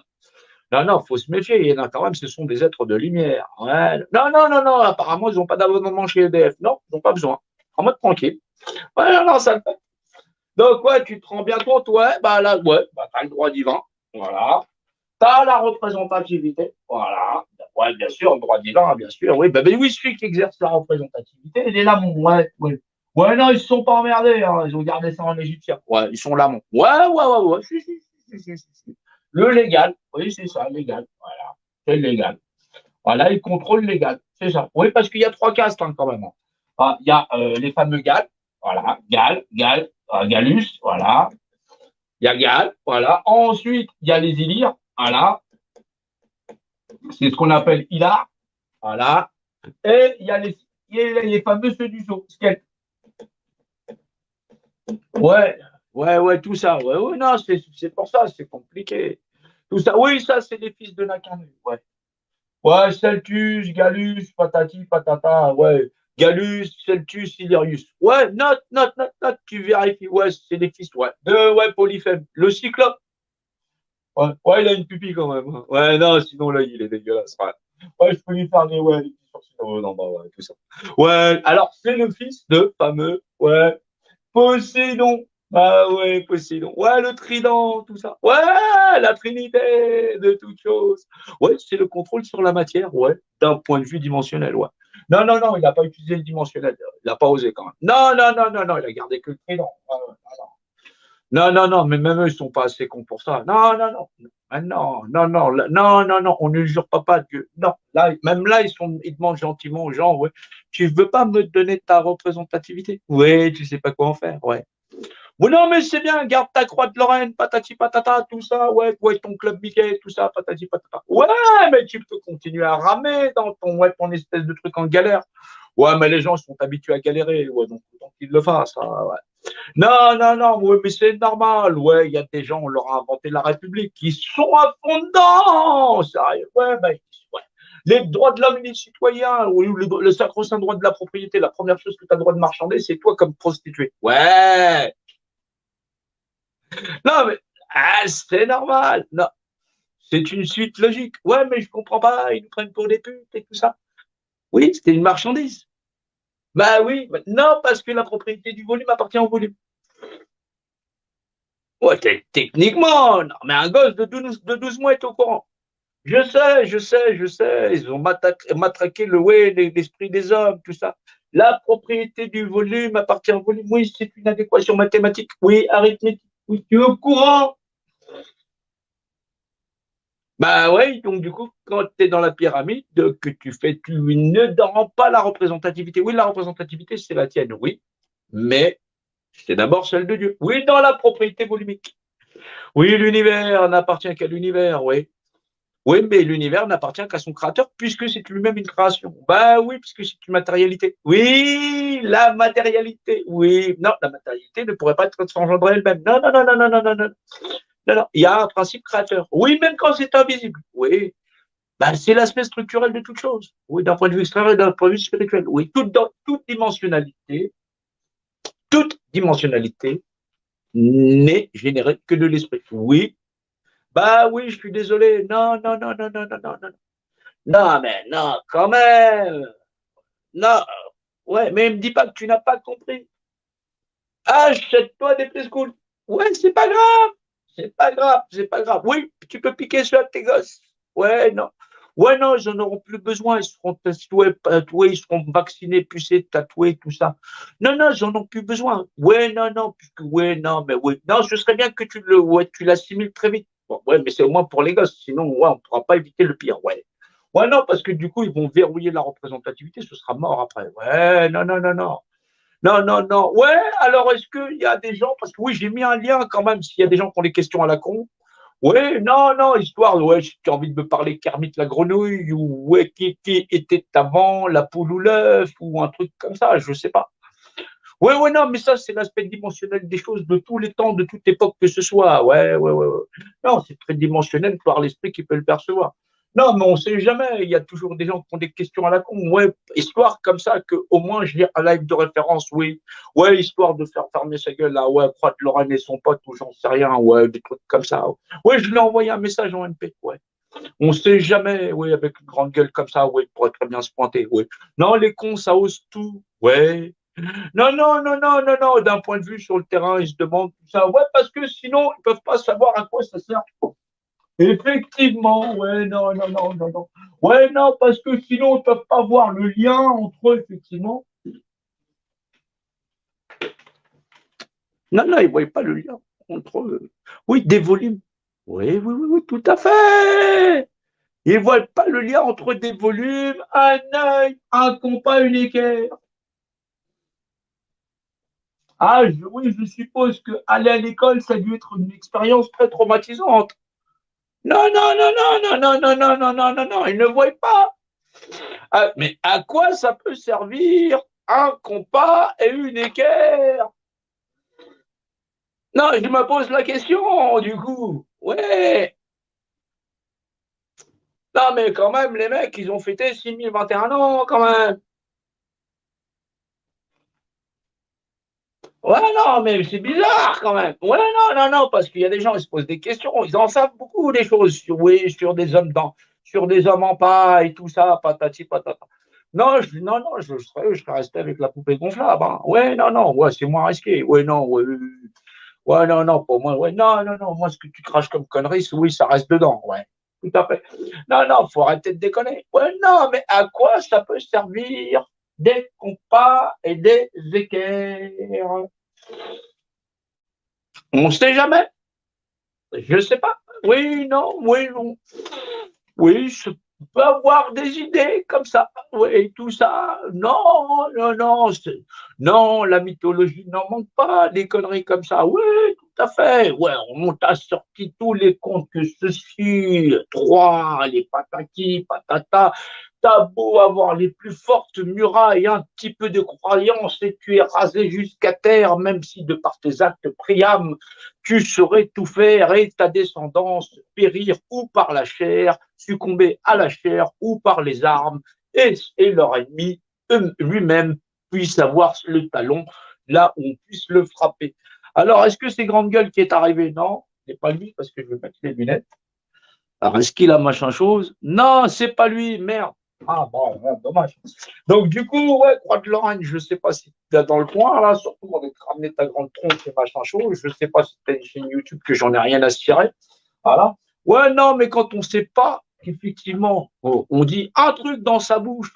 Non, non, faut se méfier. Il y en a quand même, ce sont des êtres de lumière. Ouais. Non, non, non, non. Apparemment, ils n'ont pas d'abonnement chez EDF. Non, ils n'ont pas besoin. En mode tranquille. Ouais, non, non, ça le fait. Donc, ouais, tu te rends bien compte, ouais, bah là, ouais, bah, t'as le droit divin. Voilà. T'as la représentativité. Voilà. Ouais, bien sûr, le droit divin, bien sûr. Oui, bah, oui, celui qui exerce la représentativité, il est là, mon. Ouais, ouais. Ouais, non, ils se sont pas emmerdés. Hein. Ils ont gardé ça en égyptien. Ouais, ils sont là, mon. Ouais, ouais, ouais, ouais. Si, si, si, si, si, si. Le légal. Oui, c'est ça, légal. Voilà. C'est légal. Voilà, ils contrôlent légal. C'est ça. Oui, parce qu'il y a trois castes hein, quand même. Ah, il y a les fameux Gals. Voilà. Gallus. Voilà. Il y a Gal. Voilà. Ensuite, il y a les Illyres. Voilà. C'est ce qu'on appelle Ilar. Voilà. Et il y a les fameux ceux du zoo. Ouais, ouais, ouais, tout ça. Ouais, ouais, non, c'est pour ça, c'est compliqué. Tout ça. Oui, ça, c'est les fils de Nakanu. Ouais. Ouais, Celtus, Gallus, patati, patata. Ouais. Gallus, Celtus, Illyrius. Ouais, note, note, note, note, tu vérifies. Ouais, c'est des fils, ouais. Ouais, Polyphème. Le cyclope. Ouais, ouais, il a une pupille quand même. Hein. Ouais, non, sinon là, il est dégueulasse. Ouais, ouais je peux lui faire des petits sourcils. Oh, non, bah ouais, tout ça. Ouais, alors c'est le fils de fameux, ouais, Poséidon. Ah ouais, Poséidon. Ouais, le trident, tout ça. Ouais, la trinité de toutes choses. Ouais, c'est le contrôle sur la matière, ouais, d'un point de vue dimensionnel, ouais. Non, non, non, il n'a pas utilisé le dimensionnel. Il n'a pas osé quand même. Non, non, non, non, non, il a gardé que le trident. Ouais, ouais, non, non, non, non, mais même eux, ils sont pas assez cons pour ça. Non, non, non. Ah, non, non, non, non, non, non, on ne jure pas Dieu. Non, là, même là, ils demandent gentiment aux gens, ouais, tu veux pas me donner ta représentativité? Oui, tu sais pas quoi en faire, ouais. Oui, non, mais c'est bien, garde ta croix de Lorraine, patati patata, tout ça, ouais, ouais, ton club Mickey, tout ça, patati patata. Ouais, mais tu peux continuer à ramer dans ouais, ton espèce de truc en galère. Ouais, mais les gens sont habitués à galérer, ouais, donc autant qu'ils le fassent. Hein, ouais. Non, non, non, ouais, mais c'est normal. Ouais, il y a des gens, on leur a inventé la République, qui sont à fond dedans. Sérieux, ouais, ben, ouais. Les droits de l'homme et des citoyens, ou le sacro-saint droit de la propriété, la première chose que tu as le droit de marchander, c'est toi comme prostituée. Ouais. Non, mais c'est normal. Non, c'est une suite logique. Ouais, mais je comprends pas, ils nous prennent pour des putes et tout ça. Oui, c'était une marchandise. Bah oui, non, parce que la propriété du volume appartient au volume. Ouais, techniquement, non, mais un gosse de 12 mois est au courant. Je sais. Ils ont matraqué ouais, l'esprit des hommes, tout ça. La propriété du volume appartient au volume. Oui, c'est une adéquation mathématique. Oui, arithmétique. Oui, tu es au courant. Bah ouais, donc du coup, quand tu es dans la pyramide, que tu ne rends pas la représentativité. Oui, la représentativité, c'est la tienne, oui. Mais c'est d'abord celle de Dieu. Oui, dans la propriété volumique. Oui, l'univers n'appartient qu'à l'univers, oui. Oui, mais l'univers n'appartient qu'à son créateur puisque c'est lui-même une création. Bah oui, puisque c'est une matérialité. Oui, la matérialité. Oui, non, la matérialité ne pourrait pas être s'engendrer elle-même. Non, non, non, non, non, non, non, non. Non, non. Il y a un principe créateur. Oui, même quand c'est invisible. Oui. Bah, c'est l'aspect structurel de toute chose. Oui, d'un point de vue extérieur et d'un point de vue spirituel. Oui, toute dimensionnalité n'est générée que de l'esprit. Oui. Bah oui, je suis désolé. Non, non, non, non, non, non, non, non. Non, mais non, quand même. Non, ouais, mais me dis pas que tu n'as pas compris. Achète-toi des preschool. Ouais, c'est pas grave. C'est pas grave, c'est pas grave. Oui, tu peux piquer sur tes gosses. Ouais, non. Ouais, non, ils en auront plus besoin. Ils seront tatoués, ils seront vaccinés, pucés, tatoués, tout ça. Non, non, ils en ont plus besoin. Ouais, non, non, puisque, ouais, non, mais ouais. Non, ce serait bien que tu l'assimiles très vite. Bon, ouais, mais c'est au moins pour les gosses. Sinon, ouais, on ne pourra pas éviter le pire. Ouais. Ouais, non, parce que du coup, ils vont verrouiller la représentativité, ce sera mort après. Ouais, non, non, non, non. Non, non, non. Ouais, alors est-ce qu'il y a des gens, parce que oui, j'ai mis un lien quand même, s'il y a des gens qui ont des questions à la con. Oui, non, non, histoire, ouais, j'ai envie de me parler Kermit la grenouille, ou ouais, qui était avant, la poule ou l'œuf, ou un truc comme ça, je sais pas. Oui, oui, non, mais ça, c'est l'aspect dimensionnel des choses de tous les temps, de toute époque que ce soit. Ouais, ouais, ouais, ouais. Non, c'est très dimensionnel par l'esprit qui peut le percevoir. Non, mais on ne sait jamais. Il y a toujours des gens qui ont des questions à la con. Ouais, histoire comme ça que au moins je lis un live de référence, oui. Ouais, histoire de faire fermer sa gueule là. Ouais, croix de Lorraine et son pote ou j'en sais rien. Ouais, des trucs comme ça. Ouais, je lui ai envoyé un message en MP. Ouais. On ne sait jamais. Oui, avec une grande gueule comme ça. Ouais, il pourrait très bien se pointer. Ouais. Non, les cons, ça ose tout. Ouais. Non, non, non, non, non, non. D'un point de vue sur le terrain, ils se demandent tout ça. Ouais, parce que sinon, ils ne peuvent pas savoir à quoi ça sert. Effectivement, ouais, non, non, non, non, non. Ouais, non, parce que sinon, ils ne peuvent pas voir le lien entre eux, effectivement. Non, non, ils ne voient pas le lien entre eux. Oui, des volumes. Oui, oui, oui, oui, tout à fait. Ils ne voient pas le lien entre des volumes, un œil, un compas, une équerre. Ah, oui, je suppose que aller à l'école, ça a dû être une expérience très traumatisante. Non, non, non, non, non, non, non, non, non, non, non, non, ils ne voient pas. Ah, mais à quoi ça peut servir un compas et une équerre? Non, je me pose la question, du coup. Ouais. Non, mais quand même, les mecs, ils ont fêté 6021 ans, quand même. Ouais, non, mais c'est bizarre, quand même. Ouais, non, non, non, parce qu'il y a des gens, ils se posent des questions. Ils en savent beaucoup, des choses, oui, sur des hommes en paille, tout ça, patati, patata. Non, non, non, je serais resté avec la poupée gonflable. Hein. Ouais, non, non, ouais, c'est moins risqué. Ouais, non, ouais, ouais, non, non, pour moi, ouais, non, non, non, moi, ce que tu craches comme conneries, oui, ça reste dedans, ouais, tout à fait. Non, non, faut arrêter de déconner. Ouais, non, mais à quoi ça peut servir des compas et des équerres? On sait jamais. Je sais pas. Oui, non, oui, non. Oui, je peux avoir des idées comme ça. Oui, tout ça. Non, non, non. Non, la mythologie n'en manque pas, des conneries comme ça. Oui, tout à fait. Ouais, on t'a sorti tous les contes que ceci, Troie, les patati, patata. T'as beau avoir les plus fortes murailles, un petit peu de croyance et tu es rasé jusqu'à terre, même si de par tes actes priames, tu saurais tout faire et ta descendance périr ou par la chair, succomber à la chair ou par les armes, et leur ennemi lui-même puisse avoir le talon là où on puisse le frapper. Alors, est-ce que c'est Grande Gueule qui est arrivé? Non, ce n'est pas lui parce que je vais mettre les lunettes. Alors, est-ce qu'il a machin chose? Non, c'est pas lui, merde. Ah bon, ouais, dommage. Donc du coup, ouais, Croix de Lorraine, je sais pas si tu es dans le coin, là, surtout avec ramener ta grande tronche et machin chaud, je sais pas si tu as une chaîne YouTube que j'en ai rien à cirer. Voilà. Ouais, non, mais quand on sait pas qu'effectivement, on dit un truc dans sa bouche,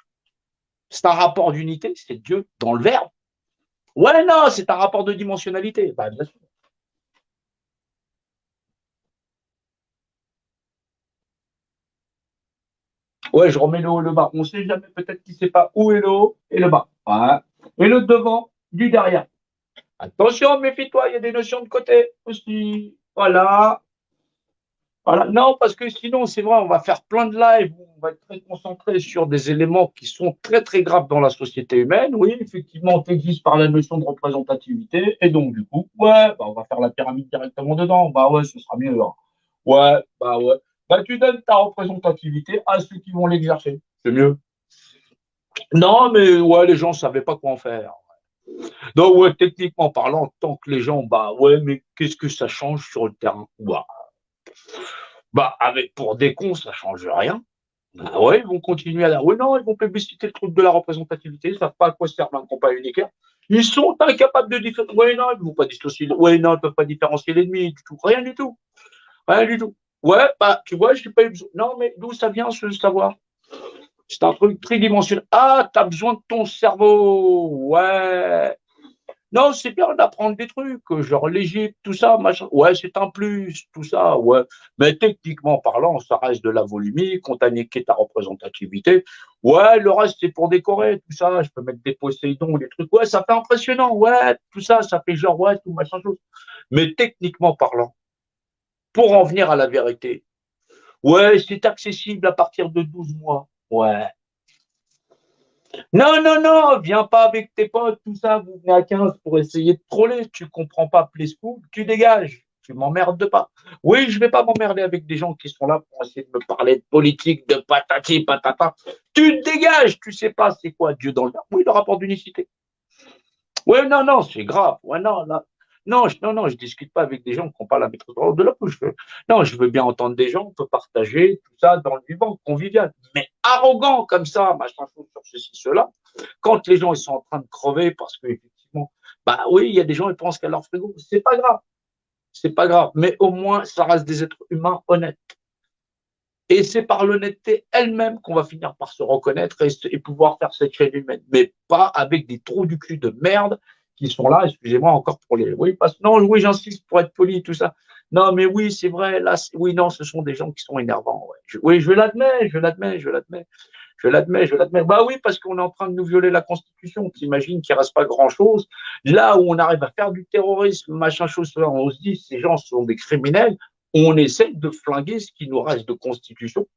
c'est un rapport d'unité, c'est Dieu dans le verbe. Ouais, non, c'est un rapport de dimensionnalité. Bah, bien sûr. Ouais, je remets le haut et le bas. On sait jamais, peut-être qu'il sait pas où est le haut et le bas. Ouais. Et le devant, du derrière. Attention, méfie-toi, il y a des notions de côté aussi. Voilà. Voilà. Non, parce que sinon, c'est vrai, on va faire plein de lives où on va être très concentré sur des éléments qui sont très, très graves dans la société humaine. Oui, effectivement, on existe par la notion de représentativité. Et donc, du coup, ouais, bah, on va faire la pyramide directement dedans. Bah ouais, ce sera mieux, hein. Ouais, bah ouais. Bah, tu donnes ta représentativité à ceux qui vont l'exercer. C'est mieux. Non, mais ouais, les gens ne savaient pas quoi en faire. Donc, ouais, techniquement parlant, tant que les gens, bah ouais, mais qu'est-ce que ça change sur le terrain? Bah, avec, pour des cons, ça change rien. Bah ouais, ils vont continuer à la. Ouais, non, ils vont publiciter le truc de la représentativité, ils ne savent pas à quoi sert un compas unitaire. Ils sont incapables de différencier. Ouais, non, ils ne vont pas dissocier. Ouais, non, ils ne peuvent pas différencier l'ennemi du tout. Rien du tout. Rien du tout. Ouais, bah, tu vois, je n'ai pas eu besoin. Non, mais d'où ça vient ce savoir? C'est un truc tridimensionnel. Ah, t'as besoin de ton cerveau. Ouais. Non, c'est bien d'apprendre des trucs, genre l'Égypte, tout ça, machin. Ouais, c'est un plus, tout ça, ouais. Mais techniquement parlant, ça reste de la volumie, quand t'as niqué ta représentativité. Ouais, le reste, c'est pour décorer, tout ça. Je peux mettre des Poséidons, des trucs. Ouais, ça fait impressionnant, ouais, tout ça, ça fait genre, ouais, tout machin chose. Mais techniquement parlant, pour en venir à la vérité, ouais, c'est accessible à partir de 12 mois. Ouais. Non, non, non, viens pas avec tes potes, tout ça, vous venez à 15 pour essayer de troller, tu comprends pas Playskool, tu dégages, tu m'emmerdes pas. Oui, je vais pas m'emmerder avec des gens qui sont là pour essayer de me parler de politique, de patati patata. Tu te dégages, tu sais pas c'est quoi Dieu dans le verbe. Oui, le rapport d'unicité. Oui, non, non, c'est grave. Ouais, non, là. Non, non, non, je discute pas avec des gens qui n'ont pas la maîtrise de la bouche. Non, je veux bien entendre des gens, on peut partager tout ça dans le vivant, convivial. Mais arrogant comme ça, machin chose sur ceci, cela, quand les gens ils sont en train de crever parce que effectivement, bah oui, il y a des gens qui pensent qu'à leur frigo, c'est pas grave, c'est pas grave, mais au moins ça reste des êtres humains honnêtes. Et c'est par l'honnêteté elle-même qu'on va finir par se reconnaître et pouvoir faire cette chaîne humaine, mais pas avec des trous du cul de merde qui sont là, excusez-moi encore pour les. Oui, parce non, oui, j'insiste pour être poli, tout ça. Non, mais oui, c'est vrai, là, oui, non, ce sont des gens qui sont énervants. Ouais. Oui, je l'admets, je l'admets, je l'admets. Je l'admets, je l'admets. Bah oui, parce qu'on est en train de nous violer la Constitution. T'imagines qu'il ne reste pas grand-chose. Là où on arrive à faire du terrorisme, machin chose, on se dit ces gens sont des criminels. On essaie de flinguer ce qui nous reste de Constitution.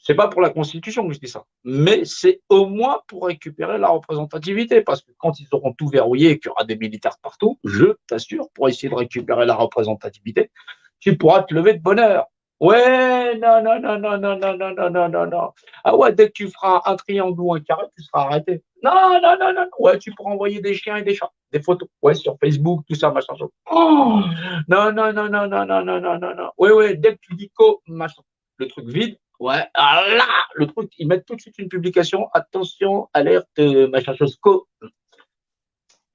C'est pas pour la Constitution que je dis ça, mais c'est au moins pour récupérer la représentativité, parce que quand ils auront tout verrouillé et qu'il y aura des militaires partout, je t'assure, pour essayer de récupérer la représentativité, tu pourras te lever de bonne heure. Ouais, non, non, non, non, non, non, non, non, non, non, non. Ah ouais, dès que tu feras un triangle ou un carré, tu seras arrêté. Non, non, non, non. Ouais, tu pourras envoyer des chiens et des chats, des photos. Ouais, sur Facebook, tout ça, machin. Oh, non, non, non, non, non, non, non, non, non, non. Ouais, ouais, dès que tu dis co, machin, le truc vide, ouais, ah là, le truc, ils mettent tout de suite une publication. Attention, alerte, machin chose, co,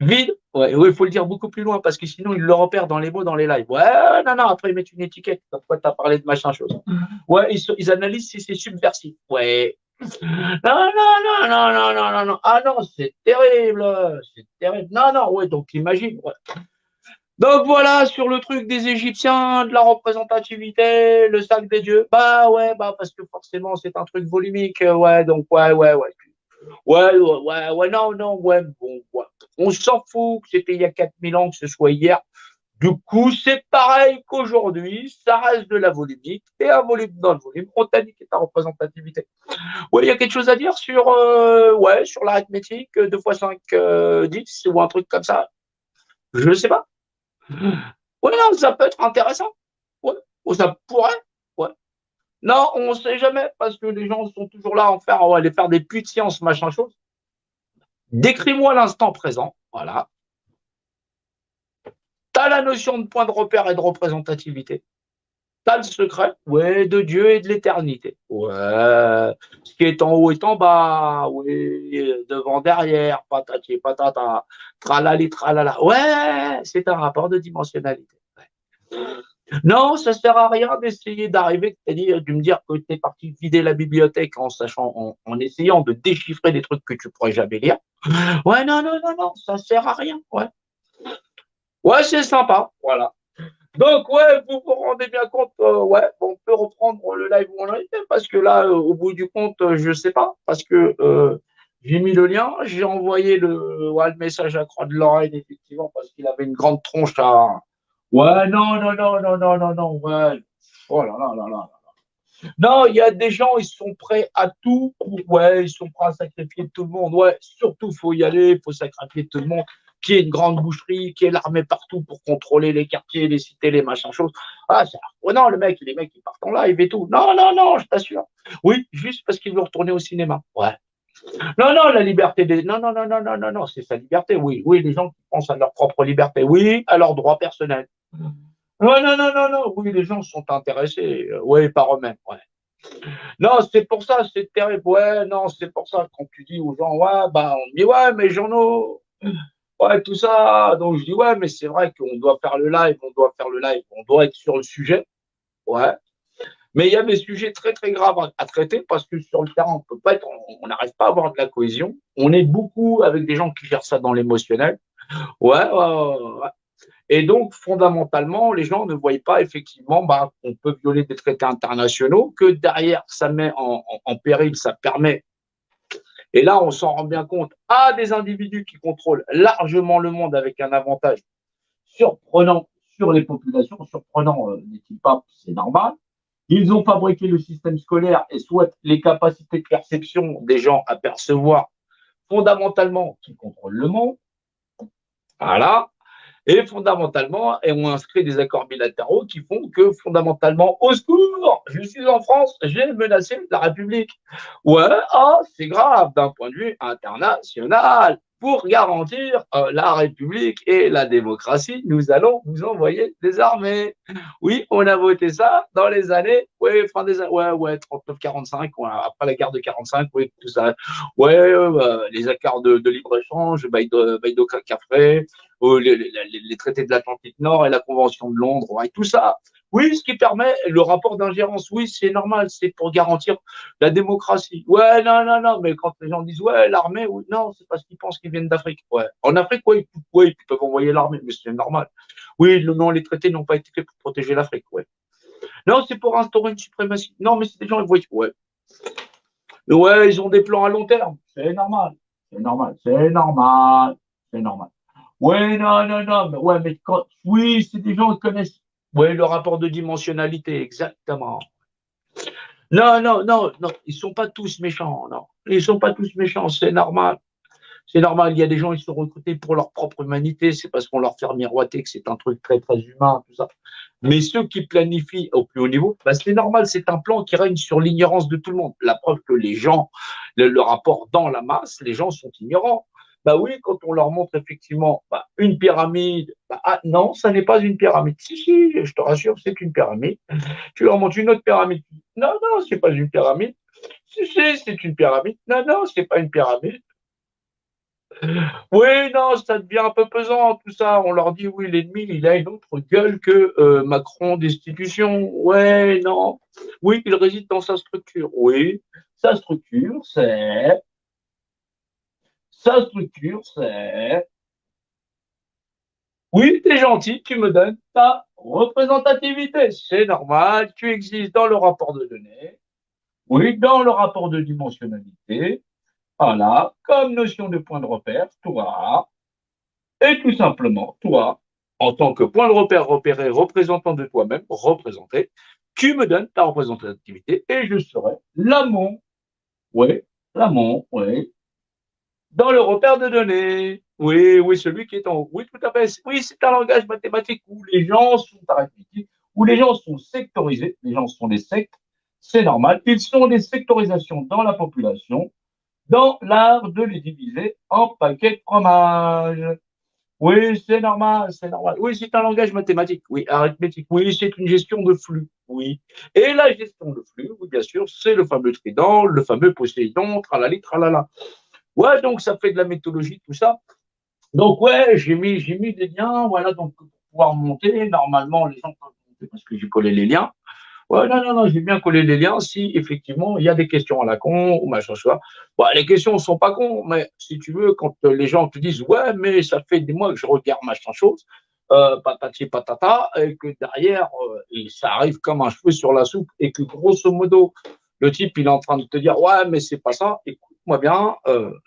vide. Ouais, il faut le dire beaucoup plus loin parce que sinon ils le repèrent dans les mots, dans les lives. Ouais, non, non, après ils mettent une étiquette. Pourquoi tu as parlé de machin chose? Ouais, ils analysent si c'est subversif. Ouais. Non, non, non, non, non, non, non, non. Ah non, c'est terrible. C'est terrible. Non, non, ouais, donc imagine. Ouais. Donc voilà, sur le truc des Égyptiens, de la représentativité, le sac des dieux. Bah ouais, bah parce que forcément c'est un truc volumique. Ouais, donc ouais, ouais, ouais. Ouais, ouais, ouais, ouais, non, non, ouais, bon, ouais. On s'en fout que c'était il y a 4000 ans, que ce soit hier. Du coup, c'est pareil qu'aujourd'hui, ça reste de la volumique, et un volume dans le volume, on t'a dit que ta représentativité. Ouais, il y a quelque chose à dire sur, ouais, sur l'arithmétique, 2 fois 5, 10, ou un truc comme ça. Je ne sais pas. Ouais, non, ça peut être intéressant. Ouais, ou ça pourrait. Ouais. Non, on ne sait jamais, parce que les gens sont toujours là à en faire, aller faire des puits de science, machin chose. Décris-moi l'instant présent. Voilà. Tu as la notion de point de repère et de représentativité. T'as le secret, ouais, de Dieu et de l'éternité. Ouais. Ce qui est en haut est en bas, oui, devant, derrière, patati patata, tralali, tralala. Ouais, c'est un rapport de dimensionnalité. Non, ça sert à rien d'essayer d'arriver, c'est-à-dire de me dire que tu es parti vider la bibliothèque en sachant, en essayant de déchiffrer des trucs que tu pourrais jamais lire. Ouais, non, non, non, non, ça sert à rien. Ouais, ouais, c'est sympa. Voilà. Donc, ouais, vous vous rendez bien compte, ouais, on peut reprendre le live où on en était, parce que là, au bout du compte, je sais pas, parce que j'ai mis le lien, j'ai envoyé ouais, le message à Croix de Lorraine, effectivement, parce qu'il avait une grande tronche à. Ouais, non, non, non, non, non, non, non, ouais. Oh là là là là. Non, il y a des gens, ils sont prêts à tout. Ouais, ils sont prêts à sacrifier tout le monde. Ouais, surtout, il faut y aller, il faut sacrifier tout le monde. Qui est une grande boucherie, qui est l'armée partout pour contrôler les quartiers, les cités, les machins choses. Ah, ça. Oh non, les mecs, ils partent en live et tout. Non, non, non, je t'assure. Oui, juste parce qu'il veut retourner au cinéma. Ouais. Non, non, la liberté des. Non, non, non, non, non, non, non, c'est sa liberté. Oui, oui, les gens qui pensent à leur propre liberté. Oui, à leur droit personnel. Non, non, non, non, non. Oui, les gens sont intéressés. Oui, par eux-mêmes. Ouais. Non, c'est pour ça, c'est terrible. Ouais, non, c'est pour ça, quand tu dis aux gens, ouais, bah, on dit, ouais, mais journaux, ouais, tout ça. Donc, je dis, ouais, mais c'est vrai qu'on doit faire le live, on doit faire le live, on doit être sur le sujet. Ouais. Mais il y a des sujets très, très graves à traiter parce que sur le terrain, on peut pas être, on n'arrive pas à avoir de la cohésion. On est beaucoup avec des gens qui gèrent ça dans l'émotionnel. Ouais, ouais, ouais, ouais. Et donc, fondamentalement, les gens ne voient pas effectivement bah, qu'on peut violer des traités internationaux, que derrière, ça met en péril, ça permet. Et là, on s'en rend bien compte à des individus qui contrôlent largement le monde avec un avantage surprenant sur les populations. Surprenant, n'est-il pas, c'est normal. Ils ont fabriqué le système scolaire et souhaitent les capacités de perception des gens à percevoir fondamentalement qui contrôlent le monde. Voilà. Et fondamentalement, et ont inscrit des accords bilatéraux qui font que fondamentalement, au secours, je suis en France, j'ai menacé la République. Ouais, ah, c'est grave d'un point de vue international. Pour garantir la République et la démocratie, nous allons vous envoyer des armées. Oui, on a voté ça dans les années, ouais, fin des années, ouais, ouais, 39-45, ouais, après la guerre de 45, oui, tout ça. Ouais, les accords de libre-échange, Baïdo-Cafré, les traités de l'Atlantique Nord et la Convention de Londres, ouais, tout ça. Oui, ce qui permet le rapport d'ingérence, oui, c'est normal, c'est pour garantir la démocratie. Ouais, non, non, non, mais quand les gens disent, ouais, l'armée, oui, non, c'est parce qu'ils pensent qu'ils viennent d'Afrique. Ouais. En Afrique, ouais, ils peuvent envoyer l'armée, mais c'est normal. Oui, non, les traités n'ont pas été faits pour protéger l'Afrique, ouais. Non, c'est pour instaurer une suprématie. Non, mais c'est des gens, ils voient, ouais. Ouais, ils ont des plans à long terme. C'est normal. C'est normal. C'est normal. C'est normal. Ouais, non, non, non, mais ouais, mais quand, oui, c'est des gens qui connaissent, ouais, le rapport de dimensionnalité, exactement. Non, non, non, non, ils sont pas tous méchants, non. Ils sont pas tous méchants, c'est normal. C'est normal, il y a des gens qui sont recrutés pour leur propre humanité, c'est parce qu'on leur fait miroiter que c'est un truc très, très humain, tout ça. Mais ceux qui planifient au plus haut niveau, bah, c'est normal, c'est un plan qui règne sur l'ignorance de tout le monde. La preuve que les gens, le rapport dans la masse, les gens sont ignorants. Bah oui, quand on leur montre effectivement bah, une pyramide, bah, ah, non, ça n'est pas une pyramide. Si, si, je te rassure, c'est une pyramide. Tu leur montres une autre pyramide. Non, non, c'est pas une pyramide. Si, si, c'est une pyramide. Non, non, c'est pas une pyramide. Oui, non, ça devient un peu pesant, tout ça. On leur dit, oui, l'ennemi, il a une autre gueule que Macron destitution. Ouais, non. Oui, il réside dans sa structure. Oui, sa structure, c'est. Sa structure, c'est. Oui, t'es gentil, tu me donnes ta représentativité. C'est normal, tu existes dans le rapport de données. Oui, dans le rapport de dimensionnalité. Voilà, comme notion de point de repère, toi. Et tout simplement, toi, en tant que point de repère repéré, représentant de toi-même, représenté, tu me donnes ta représentativité et je serai l'amont, oui, l'amont, oui, dans le repère de données. Oui, oui, celui qui est en haut. Oui, tout à fait. Oui, c'est un langage mathématique où les gens sont arithmétiques, où les gens sont sectorisés, les gens sont des sectes, c'est normal. Ils sont des sectorisations dans la population, dans l'art de les diviser en paquets de fromage. Oui, c'est normal, c'est normal. Oui, c'est un langage mathématique, oui, arithmétique, oui, c'est une gestion de flux, oui. Et la gestion de flux, oui, bien sûr, c'est le fameux trident, le fameux Poséidon, tralali, tralala. Ouais, donc ça fait de la mythologie, tout ça. Donc, ouais, j'ai mis des liens, voilà, donc pour pouvoir monter, normalement, les gens peuvent monter parce que j'ai collé les liens. Ouais, non, non, non, j'ai bien collé les liens si effectivement il y a des questions à la con ou machin chose. Bon, les questions ne sont pas cons, mais si tu veux, quand les gens te disent ouais, mais ça fait des mois que je regarde machin chose, patati patata, et que derrière, et ça arrive comme un cheveu sur la soupe, et que grosso modo, le type il est en train de te dire ouais, mais c'est pas ça, écoute-moi bien,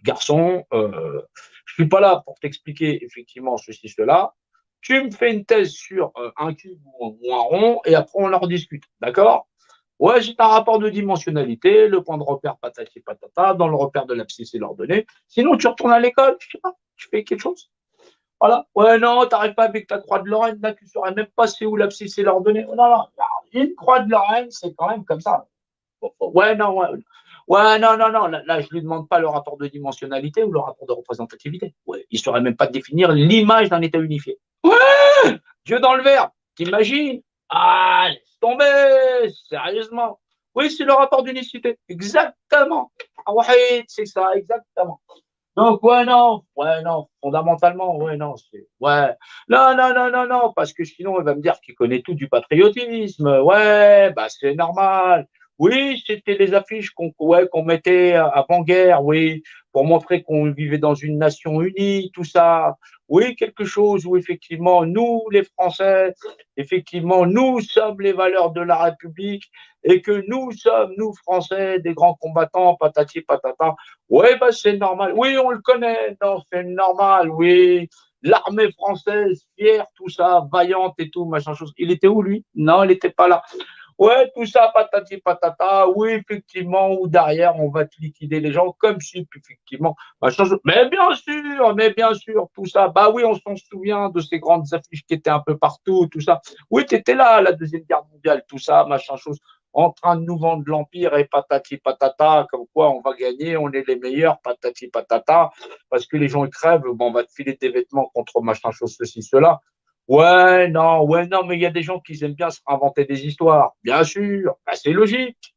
garçon, je suis pas là pour t'expliquer effectivement ceci, cela, tu me fais une thèse sur un cube ou un rond et après on en rediscute. D'accord? Ouais, j'ai un rapport de dimensionnalité, le point de repère patati patata, dans le repère de l'abscisse et l'ordonnée. Sinon, tu retournes à l'école, je sais pas, tu fais quelque chose. Voilà. Ouais, non, t'arrives pas avec ta croix de Lorraine, là, tu saurais même pas c'est où l'abscisse et l'ordonnée. Non, non, une croix de Lorraine, c'est quand même comme ça. Ouais, non, ouais. Ouais, non, non, non. Là, je lui demande pas le rapport de dimensionnalité ou le rapport de représentativité. Ouais, il saurait même pas définir l'image d'un état unifié. Ouais, Dieu dans le verbe. T'imagines? Ah, laisse tomber, sérieusement. Oui, c'est le rapport d'unicité. Exactement. Ah ouais, c'est ça, exactement. Donc, ouais, non, fondamentalement, ouais, non, c'est, ouais, non, non, non, non, non, parce que sinon, il va me dire qu'il connaît tout du patriotisme, ouais, bah, c'est normal. Oui, c'était les affiches qu'on mettait avant-guerre, oui, pour montrer qu'on vivait dans une nation unie, tout ça. Oui, quelque chose où effectivement, nous, les Français, effectivement, nous sommes les valeurs de la République et que nous sommes, nous, Français, des grands combattants, patati patata. Oui, bah, c'est normal. Oui, on le connaît. Non, c'est normal. Oui. L'armée française, fière, tout ça, vaillante et tout, machin chose. Il était où, lui? Non, il n'était pas là. Ouais, tout ça, patati patata. Oui, effectivement, ou derrière, on va te liquider les gens comme si, effectivement, machin chose. Mais bien sûr, tout ça. Bah oui, on s'en souvient de ces grandes affiches qui étaient un peu partout, tout ça. Oui, tu étais là, la Deuxième Guerre mondiale, tout ça, machin chose en train de nous vendre l'Empire et patati patata, comme quoi on va gagner, on est les meilleurs, patati patata, parce que les gens ils crèvent, bon, on va te filer tes vêtements contre machin chose, ceci, cela. Ouais, non, mais il y a des gens qui aiment bien se inventer des histoires. Bien sûr, bah, c'est logique.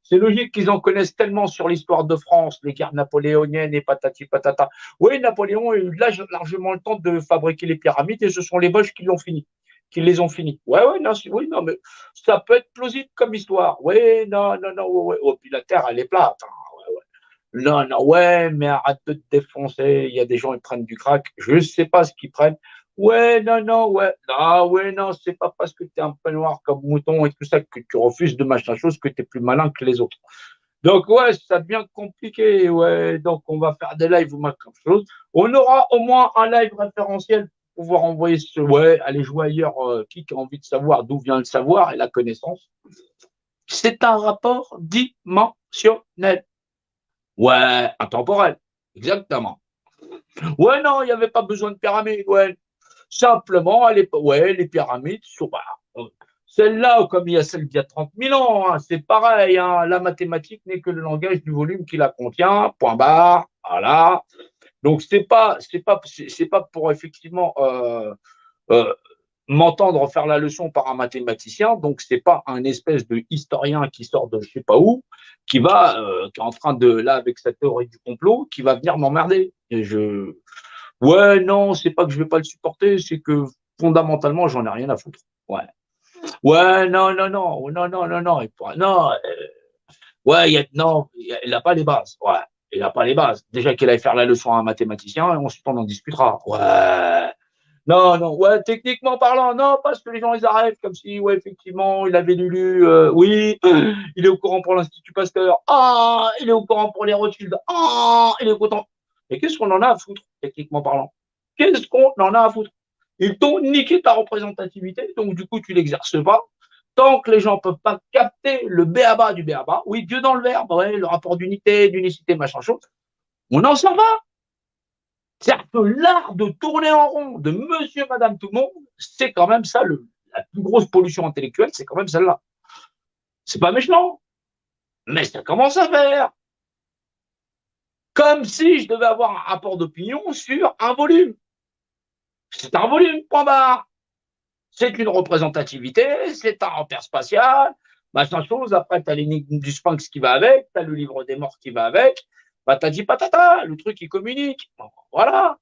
C'est logique qu'ils en connaissent tellement sur l'histoire de France, les guerres napoléoniennes et patati patata. Oui, Napoléon a eu largement le temps de fabriquer les pyramides et ce sont les Boches qui l'ont fini, qui les ont finis. Ouais, non, oui, non, mais ça peut être plausible comme histoire. Oui, non, non, non, ouais, ouais. Oh, puis la Terre, elle est plate. Hein. Ouais, ouais. Non, non, ouais, mais arrête de te défoncer. Il y a des gens qui prennent du crack. Je ne sais pas ce qu'ils prennent. Ouais, non, non, ouais. Ah, ouais, non, c'est pas parce que tu es un peu noir comme mouton et tout ça que tu refuses de machin chose que tu es plus malin que les autres. Donc, ouais, ça devient compliqué. Ouais, donc on va faire des lives ou machin chose. On aura au moins un live référentiel pour pouvoir envoyer ce. Ouais, aller jouer ailleurs. Qui a envie de savoir d'où vient le savoir et la connaissance? C'est un rapport dimensionnel. Ouais, intemporel. Exactement. Ouais, non, il n'y avait pas besoin de pyramide. Ouais, simplement, ouais, les pyramides sont. Bah, celle-là, comme il y a celle d'il y a 30 000 ans, hein, c'est pareil. Hein, la mathématique n'est que le langage du volume qui la contient. Point barre. Voilà. Donc c'est pas pour effectivement euh, m'entendre faire la leçon par un mathématicien. Donc c'est pas un espèce de historien qui sort de je sais pas où, qui est en train de là avec sa théorie du complot, qui va venir m'emmerder. Et je ouais non, c'est pas que je vais pas le supporter, c'est que fondamentalement j'en ai rien à foutre. Ouais. Ouais, non, non, non, non, non, non, non, non, ouais, non, il n'a pas les bases. Ouais, il n'a pas les bases. Déjà qu'il aille faire la leçon à un mathématicien, et ensuite on en discutera. Ouais. Non, non, ouais, techniquement parlant, non, parce que les gens ils arrêtent comme si, ouais, effectivement, il avait lu, oui, il est au courant pour l'Institut Pasteur. Ah, il est au courant pour les Rothschild. Ah, il est content. Mais qu'est-ce qu'on en a à foutre, techniquement parlant? Qu'est-ce qu'on en a à foutre? Ils t'ont niqué ta représentativité, donc du coup, tu l'exerces pas. Tant que les gens ne peuvent pas capter le béaba du béaba, oui, Dieu dans le verbe, ouais, le rapport d'unité, d'unicité, machin chose, on en sort pas. C'est-à-dire que l'art de tourner en rond de monsieur, madame, tout le monde, c'est quand même ça, la plus grosse pollution intellectuelle, c'est quand même celle-là. C'est pas méchant, mais ça commence à faire. Comme si je devais avoir un rapport d'opinion sur un volume. C'est un volume, point barre. C'est une représentativité, c'est un repère spatial, machin chose. Après, tu as l'énigme du Sphinx qui va avec, tu as le livre des morts qui va avec, patati patata, le truc, il communique. Bon, voilà.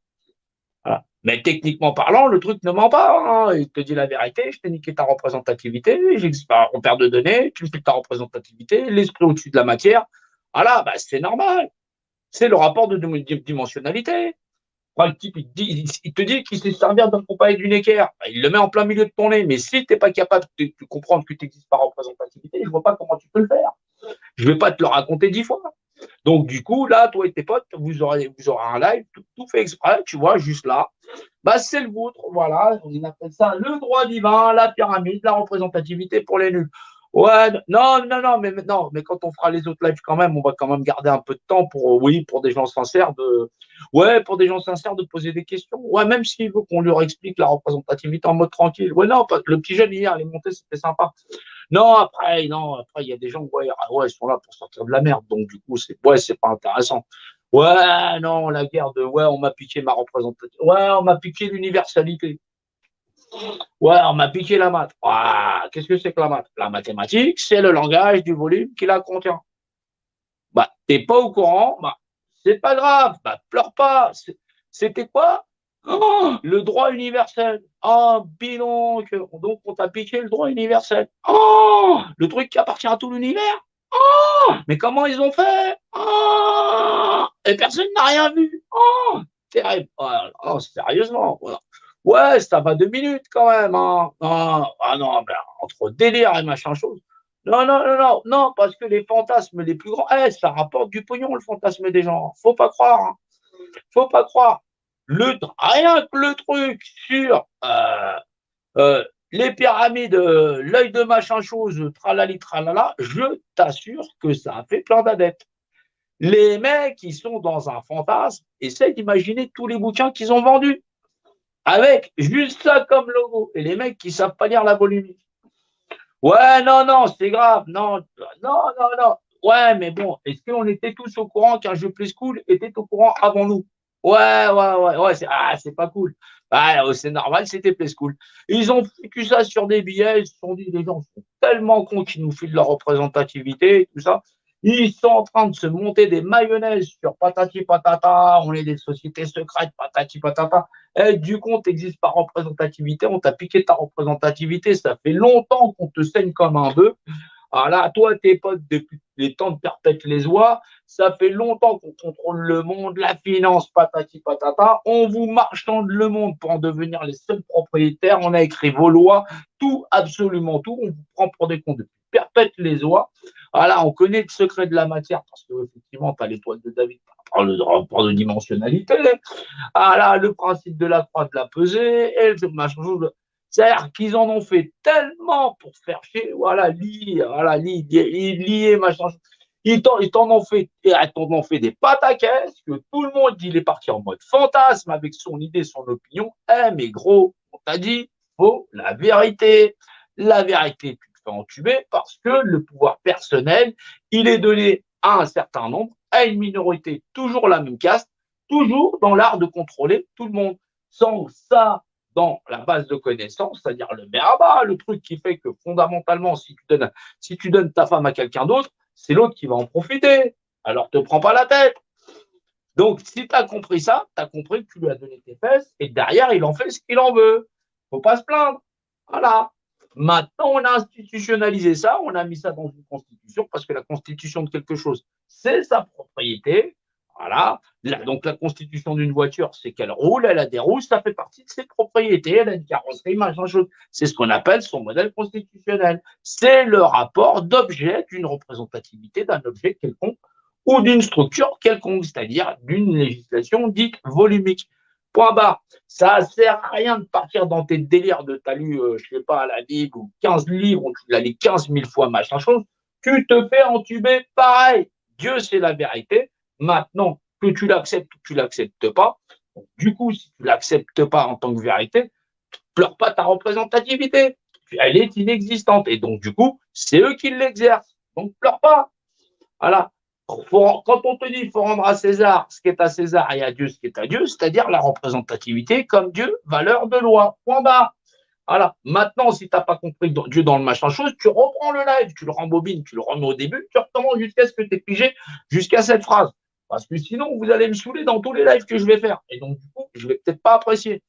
Voilà. Mais techniquement parlant, le truc ne ment pas, hein. Il te dit la vérité, je t'ai niqué ta représentativité, j'existe pas un repère de données, tu me fais ta représentativité, l'esprit au-dessus de la matière. Voilà, bah, c'est normal. C'est le rapport de dimensionnalité. Enfin, le type, il te dit qu'il sait se servir d'un compas et d'une équerre. Bah, il le met en plein milieu de ton nez. Mais si tu n'es pas capable de comprendre que tu existes par représentativité, je ne vois pas comment tu peux le faire. Je ne vais pas te le raconter 10 fois. Donc, du coup, là, toi et tes potes, vous aurez un live, tout fait exprès, tu vois, juste là. Bah, c'est le vôtre, voilà. On appelle ça le droit divin, la pyramide, la représentativité pour les nuls. Ouais, non, non, non, mais quand on fera les autres lives quand même, on va quand même garder un peu de temps pour, oui, pour des gens sincères pour des gens sincères de poser des questions. Ouais, même s'il veut qu'on leur explique la représentativité en mode tranquille. Ouais, non, le petit jeune hier, il est monté, c'était sympa. Non, après, il y a des gens, ouais, ils sont là pour sortir de la merde. Donc, du coup, c'est pas intéressant. Ouais, non, la guerre ouais, on m'a piqué ma représentation. Ouais, on m'a piqué l'universalité. Ouais, on m'a piqué la maths. Ah, qu'est-ce que c'est que la maths? La mathématique, c'est le langage du volume qui la contient. Bah, t'es pas au courant, bah, c'est pas grave, bah, pleure pas. C'était quoi? Oh, le droit universel. Oh, bidon, donc on t'a piqué le droit universel. Oh, le truc qui appartient à tout l'univers. Oh, mais comment ils ont fait? Oh, et personne n'a rien vu. Oh, terrible. Oh, oh, sérieusement. Voilà. Ouais, ça va 2 minutes quand même. Hein. Ah non, mais entre délire et machin chose. Non, non, non, non, non, parce que les fantasmes les plus grands, ça rapporte du pognon, le fantasme des gens. Faut pas croire. Hein. Faut pas croire. Rien que le truc sur les pyramides, l'œil de machin chose, tralali, tralala, je t'assure que ça a fait plein d'adeptes. Les mecs qui sont dans un fantasme essayent d'imaginer tous les bouquins qu'ils ont vendus avec juste ça comme logo. Et les mecs qui savent pas lire la volumique. Ouais, non, non, c'est grave. Non, non, non, non. Ouais, mais bon, est-ce qu'on était tous au courant qu'un jeu Play School était au courant avant nous? Ouais, ouais, ouais, ouais, c'est pas cool. Ouais, c'est normal, c'était Play School. Ils ont foutu ça sur des billets, ils se sont dit, les gens sont tellement cons qu'ils nous filent leur représentativité et tout ça. Ils sont en train de se monter des mayonnaises sur patati patata, on est des sociétés secrètes, patati patata. Et du coup, tu existes par représentativité, on t'a piqué ta représentativité, ça fait longtemps qu'on te saigne comme un bœuf. Alors là, toi, tes potes, depuis les temps de perpète les oies, ça fait longtemps qu'on contrôle le monde, la finance, patati patata. On vous marchande le monde pour en devenir les seuls propriétaires. On a écrit vos lois, tout, absolument tout. On vous prend pour des cons depuis perpète les oies. Voilà, on connaît le secret de la matière parce que effectivement, tu as l'étoile de David par le rapport de dimensionnalité. Ah là, le principe de la croix de la pesée, et le machin. C'est-à-dire qu'ils en ont fait tellement pour faire chier, lier, machin. Ils t'en ont fait des pataquès que tout le monde, il est parti en mode fantasme avec son idée, son opinion. Mais gros, on t'a dit, faut la vérité. La vérité, tu te fais entuber parce que le pouvoir personnel, il est donné à un certain nombre, à une minorité, toujours la même caste, toujours dans l'art de contrôler tout le monde. Sans ça, dans la base de connaissances, c'est-à-dire le béaba, le truc qui fait que fondamentalement, si tu donnes ta femme à quelqu'un d'autre, c'est l'autre qui va en profiter. Alors, te prends pas la tête. Donc, si tu as compris ça, tu as compris que tu lui as donné tes fesses et derrière, il en fait ce qu'il en veut. Faut pas se plaindre. Voilà. Maintenant, on a institutionnalisé ça, on a mis ça dans une constitution parce que la constitution de quelque chose, c'est sa propriété. Voilà. Donc, la constitution d'une voiture, c'est qu'elle roule, elle a des roues, ça fait partie de ses propriétés, elle a une carrosserie, machin chose. C'est ce qu'on appelle son modèle constitutionnel. C'est le rapport d'objet d'une représentativité d'un objet quelconque ou d'une structure quelconque, c'est-à-dire d'une législation dite volumique. Point barre. Ça ne sert à rien de partir dans tes délires de t'as lu, je sais pas, la Bible ou 15 livres, ou tu l'as lu 15 000 fois, machin chose. Tu te fais entuber pareil. Dieu, c'est la vérité. Maintenant, que tu l'acceptes ou que tu l'acceptes pas, du coup, si tu l'acceptes pas en tant que vérité, pleure pas ta représentativité. Elle est inexistante. Et donc, du coup, c'est eux qui l'exercent. Donc, pleure pas. Voilà. Quand on te dit qu'il faut rendre à César ce qui est à César et à Dieu ce qui est à Dieu, c'est-à-dire la représentativité comme Dieu, valeur de loi. Point barre. Voilà. Maintenant, si tu n'as pas compris Dieu dans le machin chose, tu reprends le live, tu le rembobines, tu le remets au début, tu recommences jusqu'à ce que tu aies pigé jusqu'à cette phrase. Parce que sinon, vous allez me saouler dans tous les lives que je vais faire. Et donc, du coup, je vais peut-être pas apprécier.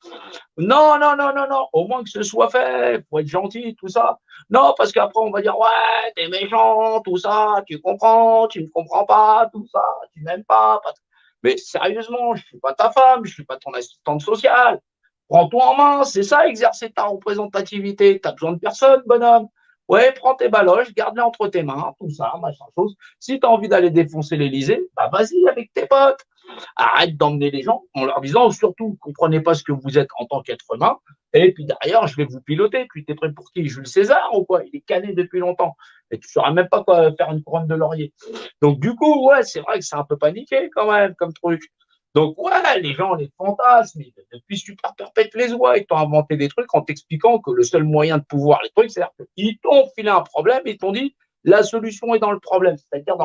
Non, non, non, non, non. Au moins que ce soit fait, faut être gentil, tout ça. Non, parce qu'après, on va dire, ouais, t'es méchant, tout ça, tu comprends, tu ne comprends pas, tout ça, tu m'aimes pas. Mais sérieusement, je suis pas ta femme, je suis pas ton assistante sociale. Prends-toi en main, c'est ça, exercer ta représentativité. T'as besoin de personne, bonhomme. Ouais, prends tes baloches, garde-les entre tes mains, tout ça, machin chose. Si tu as envie d'aller défoncer l'Elysée, bah vas-y avec tes potes. Arrête d'emmener les gens en leur disant surtout, vous ne comprenez pas ce que vous êtes en tant qu'être humain. Et puis derrière, je vais vous piloter. Puis tu es prêt pour qui? Jules César ou quoi? Il est cané depuis longtemps. Et tu ne sauras même pas quoi faire une couronne de laurier. Donc du coup, ouais, c'est vrai que c'est un peu paniqué quand même comme truc. Donc ouais, les gens, les fantasmes, depuis Super Perpète les oies, ils t'ont inventé des trucs en t'expliquant que le seul moyen de pouvoir les trucs, c'est-à-dire qu'ils t'ont filé un problème, ils t'ont dit la solution est dans le problème. C'est-à-dire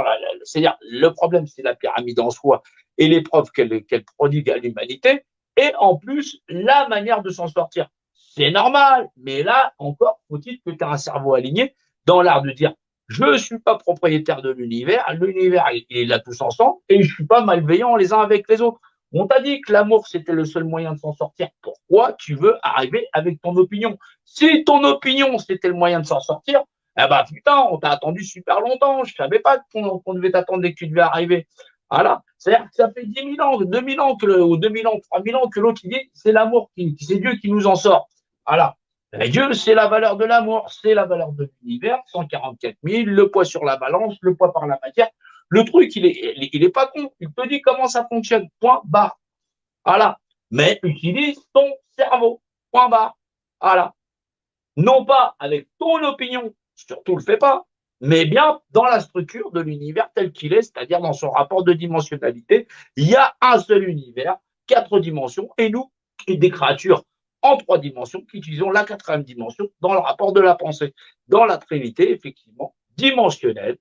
c'est-à-dire le problème, c'est la pyramide en soi et l'épreuve qu'elle prodigue à l'humanité, et en plus, la manière de s'en sortir. C'est normal, mais là, encore, faut-il que tu aies un cerveau aligné dans l'art de dire, je ne suis pas propriétaire de l'univers, l'univers, il est là tous ensemble, et je ne suis pas malveillant les uns avec les autres. On t'a dit que l'amour, c'était le seul moyen de s'en sortir. Pourquoi tu veux arriver avec ton opinion? Si ton opinion, c'était le moyen de s'en sortir, eh ben putain, on t'a attendu super longtemps. Je savais pas qu'on devait t'attendre et que tu devais arriver. Voilà. C'est-à-dire que ça fait 10 000 ans, 2000 ans, ou 2000 ans, 3000 ans que l'autre, il dit, c'est l'amour, c'est Dieu qui nous en sort. Voilà. Et Dieu, c'est la valeur de l'amour, c'est la valeur de l'univers, 144 000, le poids sur la balance, le poids par la matière. Le truc, il est pas con. Il te dit comment ça fonctionne. Point barre. Voilà. Mais utilise ton cerveau. Point barre. Voilà. Non pas avec ton opinion, surtout le fais pas, mais bien dans la structure de l'univers tel qu'il est, c'est-à-dire dans son rapport de dimensionnalité. Il y a un seul univers, 4 dimensions, et nous, des créatures en 3 dimensions qui utilisons la 4e dimension dans le rapport de la pensée, dans la Trinité, effectivement, dimensionnelle,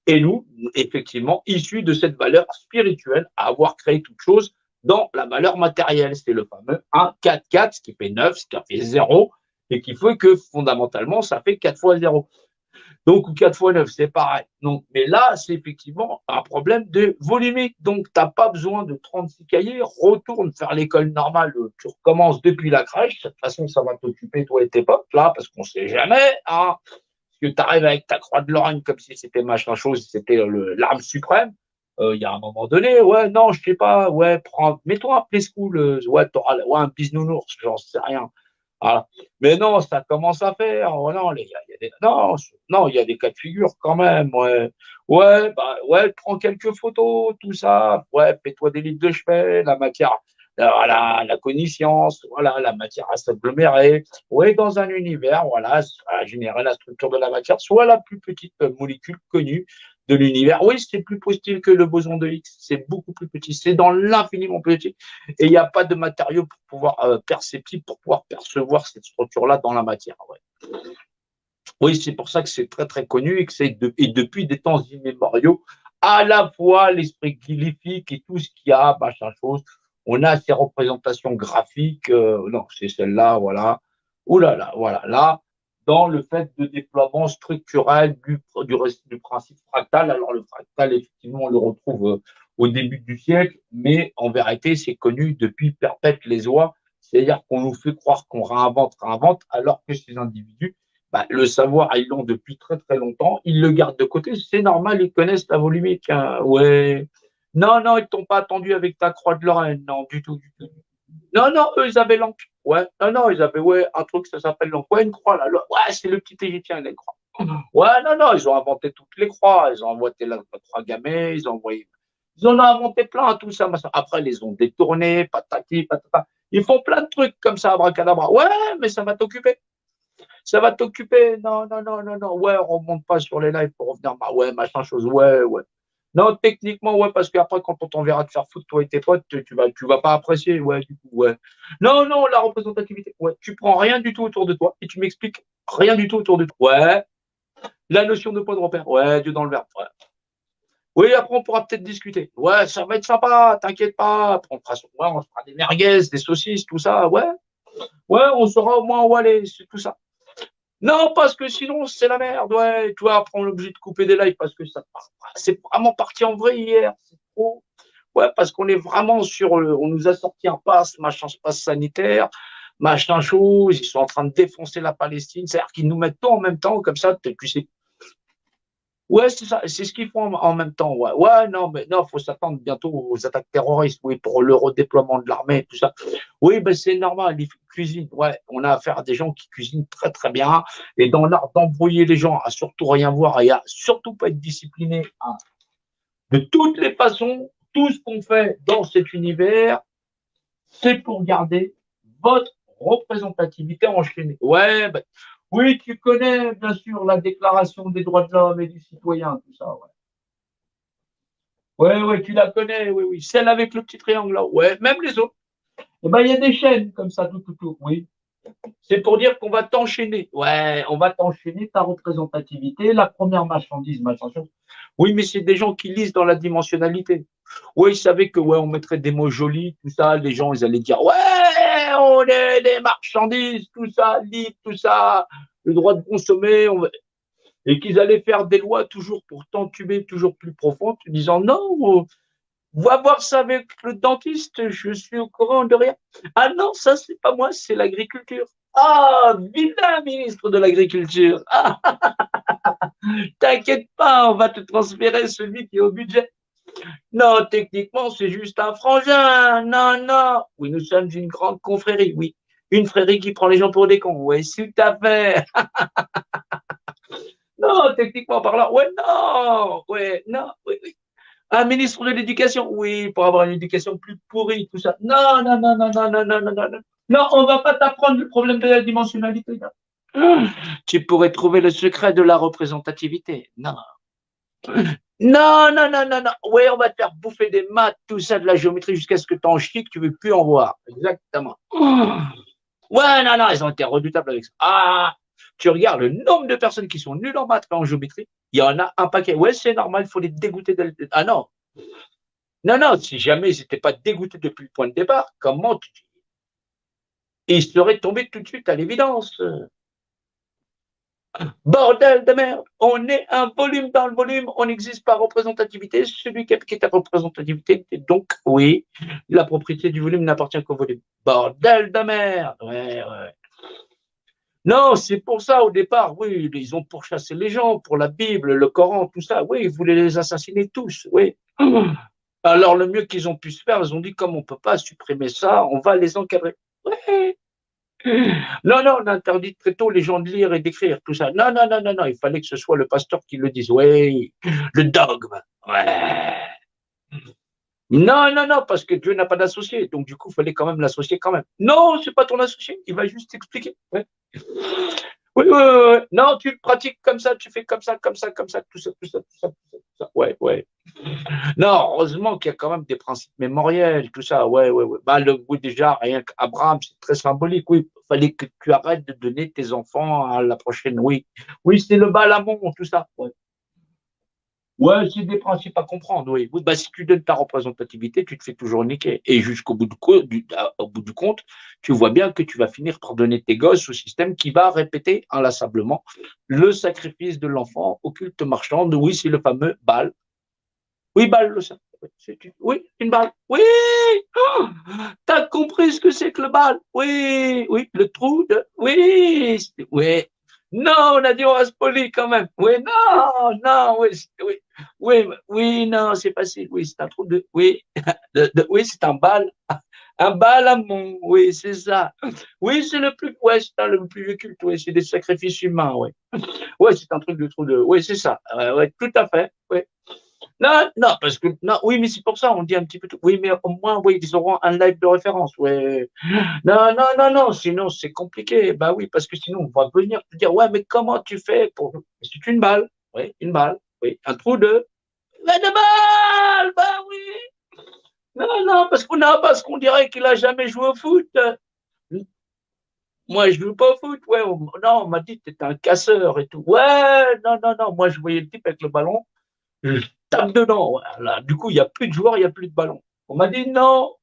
et nous, effectivement, issus de cette valeur spirituelle à avoir créé toute chose dans la valeur matérielle. C'est le fameux 1, 4, 4, ce qui fait 9, ce qui fait 0, et qui fait que fondamentalement, ça fait 4 fois 0. Donc, 4 fois 9, c'est pareil. Donc, mais là, c'est effectivement un problème de volumique. Donc, tu n'as pas besoin de 36 cahiers. Retourne faire l'école normale. Tu recommences depuis la crèche. De toute façon, ça va t'occuper, toi et tes potes, là, parce qu'on ne sait jamais. Hein, parce que tu arrives avec ta croix de Lorraine comme si c'était machin chose, c'était l'arme suprême. Il y a un moment donné, ouais, non, je sais pas, ouais, mets-toi un play school, ouais, t'auras, ouais, un bisounours, j'en sais rien. Voilà. Mais non, ça commence à faire. Oh non, non, non, il y a des cas de figure quand même. Ouais, ouais, bah, ouais, prends quelques photos, tout ça. Ouais, fais-toi des livres de chevet, la matière, voilà, la connaissance, voilà, la matière à s'agglomérer. Ouais, dans un univers, voilà, à générer la structure de la matière, soit la plus petite molécule connue de l'univers. Oui, c'est plus petit que le boson de Higgs. C'est beaucoup plus petit. C'est dans l'infiniment petit. Et il n'y a pas de matériaux pour pouvoir perceptible pour pouvoir percevoir cette structure-là dans la matière. Ouais. Oui, c'est pour ça que c'est très très connu et que et depuis des temps immémoriaux, à la fois l'esprit glyphique et tout ce qu'il y a, machin chose, on a ces représentations graphiques. Non, c'est celle-là, voilà. Ouh là là, voilà, là, dans le fait de déploiement structurel du principe fractal. Alors le fractal, effectivement, on le retrouve au début du siècle, mais en vérité, c'est connu depuis perpète les oies. C'est-à-dire qu'on nous fait croire qu'on réinvente, alors que ces individus, bah, le savoir, ils l'ont depuis très très longtemps, ils le gardent de côté, c'est normal, ils connaissent la volumique. Hein. Ouais. Non, non, ils t'ont pas attendu avec ta croix de Lorraine, non, du tout, du tout. Non, non, eux, ils avaient l'encre. Ouais, non, non, ils avaient ouais, un truc, ça s'appelle l'encre. Ouais, une croix, là. Ouais, c'est le petit Égyptien, les croix. Ouais, non, non, ils ont inventé toutes les croix. Ils ont inventé la croix gammée, ils ont envoyé. Ils en ont inventé plein, tout ça. Après, ils les ont détournés, patati, patata. Ils font plein de trucs comme ça, abracadabra. Ouais, mais ça va t'occuper. Ça va t'occuper. Non, non, non, non, non. Ouais, on remonte pas sur les lives pour revenir. Bah ouais, machin chose. Ouais, ouais. Non, techniquement, ouais, parce qu'après, quand on t'enverra te faire foutre, toi et tes potes, tu vas pas apprécier. Ouais, du coup, ouais. Non, non, la représentativité. Ouais, tu prends rien du tout autour de toi et tu m'expliques rien du tout autour de toi. Ouais, la notion de point de repère. Ouais, Dieu dans le verbe. Ouais. Oui, après, on pourra peut-être discuter. Ouais, ça va être sympa, t'inquiète pas. Après, ouais, on fera des merguez, des saucisses, tout ça. Ouais, ouais, on saura au moins où aller, c'est tout ça. Non, parce que sinon, c'est la merde. Ouais, tu vois, après, on est obligé de couper des lives parce que ça, c'est vraiment parti en vrai hier. C'est trop. Ouais, parce qu'on est vraiment sur on nous a sorti un pass, machin, ce pass sanitaire, machin chose. Ils sont en train de défoncer la Palestine. C'est-à-dire qu'ils nous mettent tout en même temps, comme ça, tu sais. Ouais, c'est ça, c'est ce qu'ils font en même temps. Ouais, ouais, non, mais non, faut s'attendre bientôt aux attaques terroristes, oui, pour le redéploiement de l'armée, tout ça. Oui, ben c'est normal, ils cuisinent. Ouais, on a affaire à des gens qui cuisinent très très bien. Et dans l'art d'embrouiller les gens, à surtout rien voir et à surtout pas être discipliné, hein. De toutes les façons, tout ce qu'on fait dans cet univers, c'est pour garder votre représentativité enchaînée. Ouais, ben, oui, tu connais bien sûr la Déclaration des droits de l'homme et du citoyen, tout ça. Ouais. Ouais, ouais, tu la connais, oui, oui. Celle avec le petit triangle là. Ouais, même les autres. Eh ben, il y a des chaînes comme ça tout autour. Oui. C'est pour dire qu'on va t'enchaîner. Ouais, on va t'enchaîner ta représentativité, la première marchandise, machin chose. Oui, mais c'est des gens qui lisent dans la dimensionnalité. Oui, ils savaient que ouais, on mettrait des mots jolis, tout ça. Les gens, ils allaient dire ouais, on est des marchandises, tout ça, libre, tout ça, le droit de consommer. Et qu'ils allaient faire des lois toujours pour t'entuber toujours plus profond, en disant non, va voir ça avec le dentiste, je suis au courant de rien. Ah non, ça, c'est pas moi, c'est l'agriculture. Ah, vilain ministre de l'Agriculture. Ah, t'inquiète pas, on va te transférer celui qui est au budget. Non, techniquement, c'est juste un frangin. Non, non. Oui, nous sommes une grande confrérie, oui. Une frérie qui prend les gens pour des cons. Oui, tout à fait. Non, techniquement parlant, ouais, non. Ouais, non, oui, oui. Un ministre de l'Éducation, oui, pour avoir une éducation plus pourrie, tout ça. Non, non, non, non, non, non, non, non, non. Non, on va pas t'apprendre le problème de la dimensionnalité. Non. Tu pourrais trouver le secret de la représentativité. Non. Non, non, non, non, non. Oui, on va te faire bouffer des maths, tout ça, de la géométrie, jusqu'à ce que tu en chies, que tu ne veux plus en voir. Exactement. Ouais, non, non, ils ont été redoutables avec ça. Ah, tu regardes le nombre de personnes qui sont nulles en maths et en géométrie, il y en a un paquet. Ouais, c'est normal, il faut les dégoûter. Ah non, non, non, si jamais ils n'étaient pas dégoûtés depuis le point de départ, comment tu... Ils seraient tombés tout de suite à l'évidence. Bordel de merde, on est un volume dans le volume, on n'existe pas représentativité, celui qui est à représentativité, donc oui, la propriété du volume n'appartient qu'au volume. Bordel de merde, ouais, ouais. Non, c'est pour ça au départ, oui, ils ont pourchassé les gens pour la Bible, le Coran, tout ça, oui, ils voulaient les assassiner tous, oui. Alors le mieux qu'ils ont pu se faire, ils ont dit comme on ne peut pas supprimer ça, on va les encadrer. Ouais. Non, non, on interdit très tôt les gens de lire et d'écrire, tout ça. Non, non, non, non, non, il fallait que ce soit le pasteur qui le dise. Oui, le dogme. Ouais. Non, non, non, parce que Dieu n'a pas d'associé. Donc, du coup, il fallait quand même l'associer quand même. Non, c'est pas ton associé. Il va juste t'expliquer. Ouais. Oui, oui, oui, oui. Non, tu le pratiques comme ça, tu fais comme ça, tout ça, tout ça, tout ça, tout ça. Ouais, ouais. Non, heureusement qu'il y a quand même des principes mémoriels, tout ça. Ouais, ouais, ouais. Bah, oui, déjà, rien qu'Abraham, c'est très symbolique. Oui, il fallait que tu arrêtes de donner tes enfants à la prochaine. Oui, oui, c'est le bas Balamon, tout ça. Ouais, ouais, c'est des principes à comprendre. Oui, oui. Bah, si tu donnes ta représentativité, tu te fais toujours niquer. Et jusqu'au bout au bout du compte, tu vois bien que tu vas finir par donner tes gosses au système qui va répéter inlassablement le sacrifice de l'enfant au culte marchand. Oui, c'est le fameux bal. Oui, balle, le ça. Oui, une balle. Oui, oh, t'as compris ce que c'est que le bal. Oui, oui, le trou de. Oui, oui. Non, on a dit on reste poli quand même. Oui, non, non, oui, oui, oui, oui, non, c'est facile. Oui, c'est un trou de. Oui, oui, c'est un bal. Un bal à mon. Oui, c'est ça. Oui, c'est le plus. Ouais, c'est le plus vieux culte. Oui, c'est des sacrifices humains. Oui, ouais, c'est un truc de trou de. Oui, c'est ça. Ouais, tout à fait. Oui. Non, non, parce que, non, oui, mais c'est pour ça, on dit un petit peu tout. Oui, mais au moins, oui, ils auront un live de référence. Ouais. Non, non, non, non, sinon c'est compliqué. Bah oui, parce que sinon, on va venir te dire, ouais, mais comment tu fais pour. C'est une balle. Oui, une balle. Oui, un trou de. Mais de balle. Bah oui. Non, non, parce qu'on dirait qu'il a jamais joué au foot. Moi, je joue pas au foot. Ouais, non, on m'a dit que t'étais un casseur et tout. Ouais, non, non, non. Moi, je voyais le type avec le ballon. tape dedans. Voilà. Du coup, il n'y a plus de joueurs, il n'y a plus de ballon. On m'a dit non,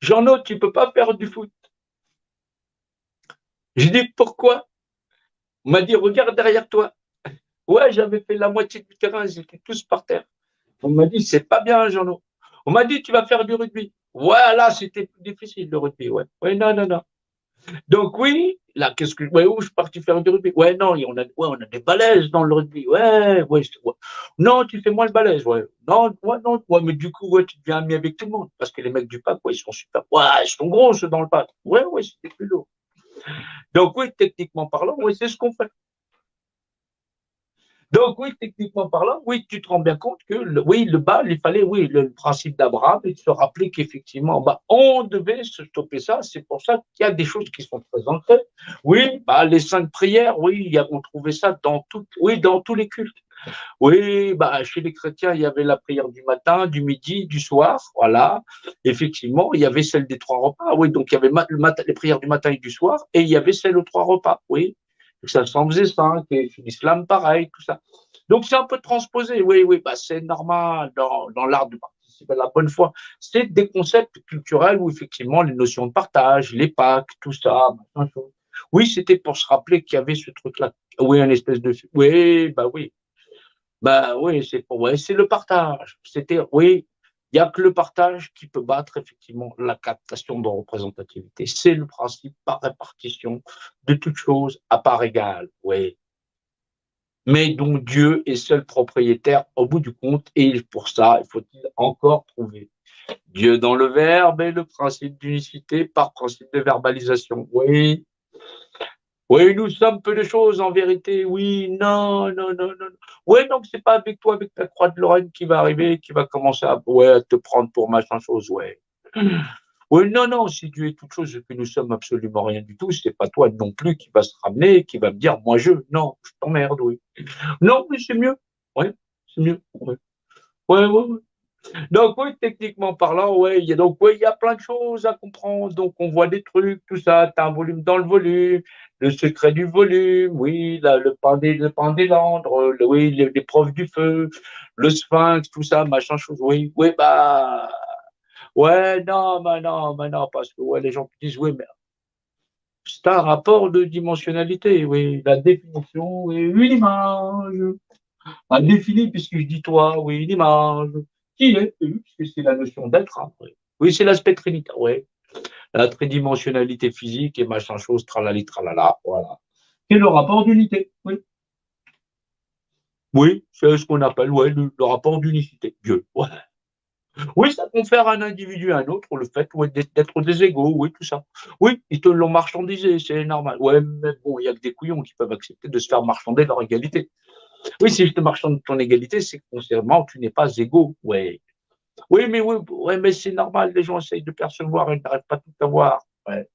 Jean-No, tu ne peux pas faire du foot. J'ai dit pourquoi? On m'a dit regarde derrière toi. Ouais, j'avais fait la moitié du terrain, ils étaient tous par terre. On m'a dit c'est pas bien, Jean-No. On m'a dit tu vas faire du rugby. Voilà, c'était plus difficile le rugby. Ouais, ouais, non, non, non. Donc oui, là, qu'est-ce que ouais, où je suis parti faire du rugby? Ouais, non, on a des balaises dans le rugby. Ouais, ouais, ouais. Non, tu fais moins le balèze, ouais. Non, ouais, non, ouais, mais du coup, ouais, tu deviens ami avec tout le monde. Parce que les mecs du pack, ouais, ils sont super. Ouais, ils sont gros, ceux dans le pack. Ouais, ouais, c'était plus lourd. Donc oui, techniquement parlant, oui, c'est ce qu'on fait. Donc oui, techniquement parlant, oui, tu te rends bien compte que oui, le bal, il fallait, oui, le principe d'Abraham, et de se rappeler qu'effectivement, bah, on devait se stopper ça. C'est pour ça qu'il y a des choses qui sont présentées. Oui, bah, les 5 prières, oui, on trouvait ça dans tout, oui, dans tous les cultes. Oui, bah, chez les chrétiens, il y avait la prière du matin, du midi, du soir, voilà. Effectivement, il y avait celle des 3 repas, oui, donc il y avait les prières du matin et du soir, et il y avait celle aux 3 repas, oui. Ça s'en faisait 5, et l'islam pareil, tout ça. Donc c'est un peu transposé, oui, oui, bah, c'est normal dans l'art de participer à la bonne foi. C'est des concepts culturels où effectivement les notions de partage, les packs, tout ça, machin, chose. Oui, c'était pour se rappeler qu'il y avait ce truc-là. Oui, un espèce de. Oui, bah oui. Bah oui, ouais, c'est le partage. C'était, oui, il n'y a que le partage qui peut battre effectivement la captation de représentativité. C'est le principe par répartition de toute chose à part égale, oui. Mais dont Dieu est seul propriétaire au bout du compte, et pour ça, il faut-il encore trouver Dieu dans le verbe et le principe d'unicité par principe de verbalisation. Oui, oui, nous sommes peu de choses en vérité. Oui, non, non, non, non. Oui, donc c'est pas avec toi, avec ta croix de Lorraine qui va arriver, qui va commencer à, ouais, à te prendre pour machin chose, ouais. Oui, non, non, si Dieu est toute chose et que nous sommes absolument rien du tout, c'est pas toi non plus qui va se ramener, qui va me dire, moi je, non, je t'emmerde, oui. Non, mais c'est mieux. Oui, c'est mieux. Oui, oui, oui. Ouais. Donc oui, techniquement parlant, ouais, il y a plein de choses à comprendre. Donc on voit des trucs, tout ça, tu as un volume dans le volume, le secret du volume, oui, le pandélandre, oui, l'épreuve du feu, le sphinx, tout ça, machin chose, oui, oui, bah ouais, non, mais non, parce que ouais, les gens te disent, oui, mais c'est un rapport de dimensionnalité, oui, la définition, oui, une image. À définir, puisque je dis toi, oui, une image. Qui est, puisque c'est la notion d'être. Hein, oui, oui c'est l'aspect trinitaire, oui. La tridimensionnalité physique et machin chose, tralali, tralala, voilà. Et le rapport d'unité, oui. Oui, c'est ce qu'on appelle, ouais, le rapport d'unicité. Dieu, ouais. Oui, ça confère à un individu à un autre le fait ouais, d'être des égaux, oui, tout ça. Oui, ils te l'ont marchandisé, c'est normal. Ouais, mais bon, il y a que des couillons qui peuvent accepter de se faire marchander leur égalité. Oui, si je te marchande ton égalité, c'est que concernant, tu n'es pas égaux. Ouais. Oui, ouais, mais c'est normal, les gens essayent de percevoir, ils n'arrivent pas tout à voir. Ouais.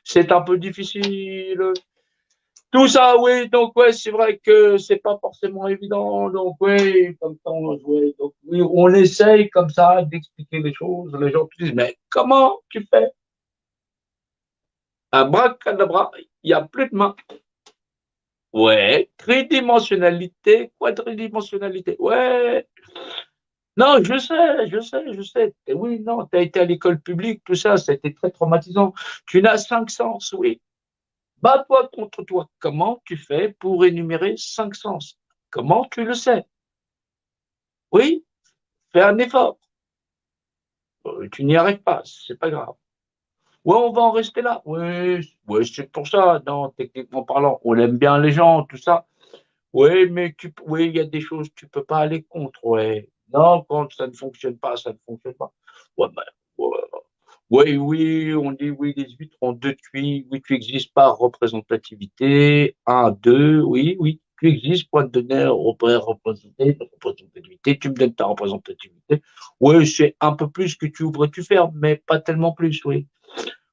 C'est un peu difficile. Tout ça, oui, donc ouais, c'est vrai que c'est pas forcément évident. Donc oui, comme ça, ouais, donc, oui, on essaye comme ça d'expliquer les choses. Les gens te disent, mais comment tu fais? Un bracadabra, il n'y a plus de main. Ouais, tridimensionnalité, quadridimensionnalité. Ouais, non, je sais. Et oui, non, tu as été à l'école publique, tout ça, ça a été très traumatisant. Tu n'as 5 sens, oui. Bats-toi contre toi. Comment tu fais pour énumérer 5 sens? Comment tu le sais? Oui, fais un effort. Tu n'y arrives pas, c'est pas grave. Ouais, on va en rester là. Oui, ouais, c'est pour ça. Non, techniquement parlant, on aime bien les gens, tout ça. Oui, mais oui, il y a des choses, tu peux pas aller contre. Ouais. Non, quand ça ne fonctionne pas, ça ne fonctionne pas. Ouais, ben, ouais. Oui, oui, on dit oui, les huîtres ont 2 QI. Oui, tu existes par représentativité. Un, deux, oui, oui, tu existes, point de d'honneur, représentativité. Tu me donnes ta représentativité. Oui, c'est un peu plus que tu ouvres et tu fermes, mais pas tellement plus, oui.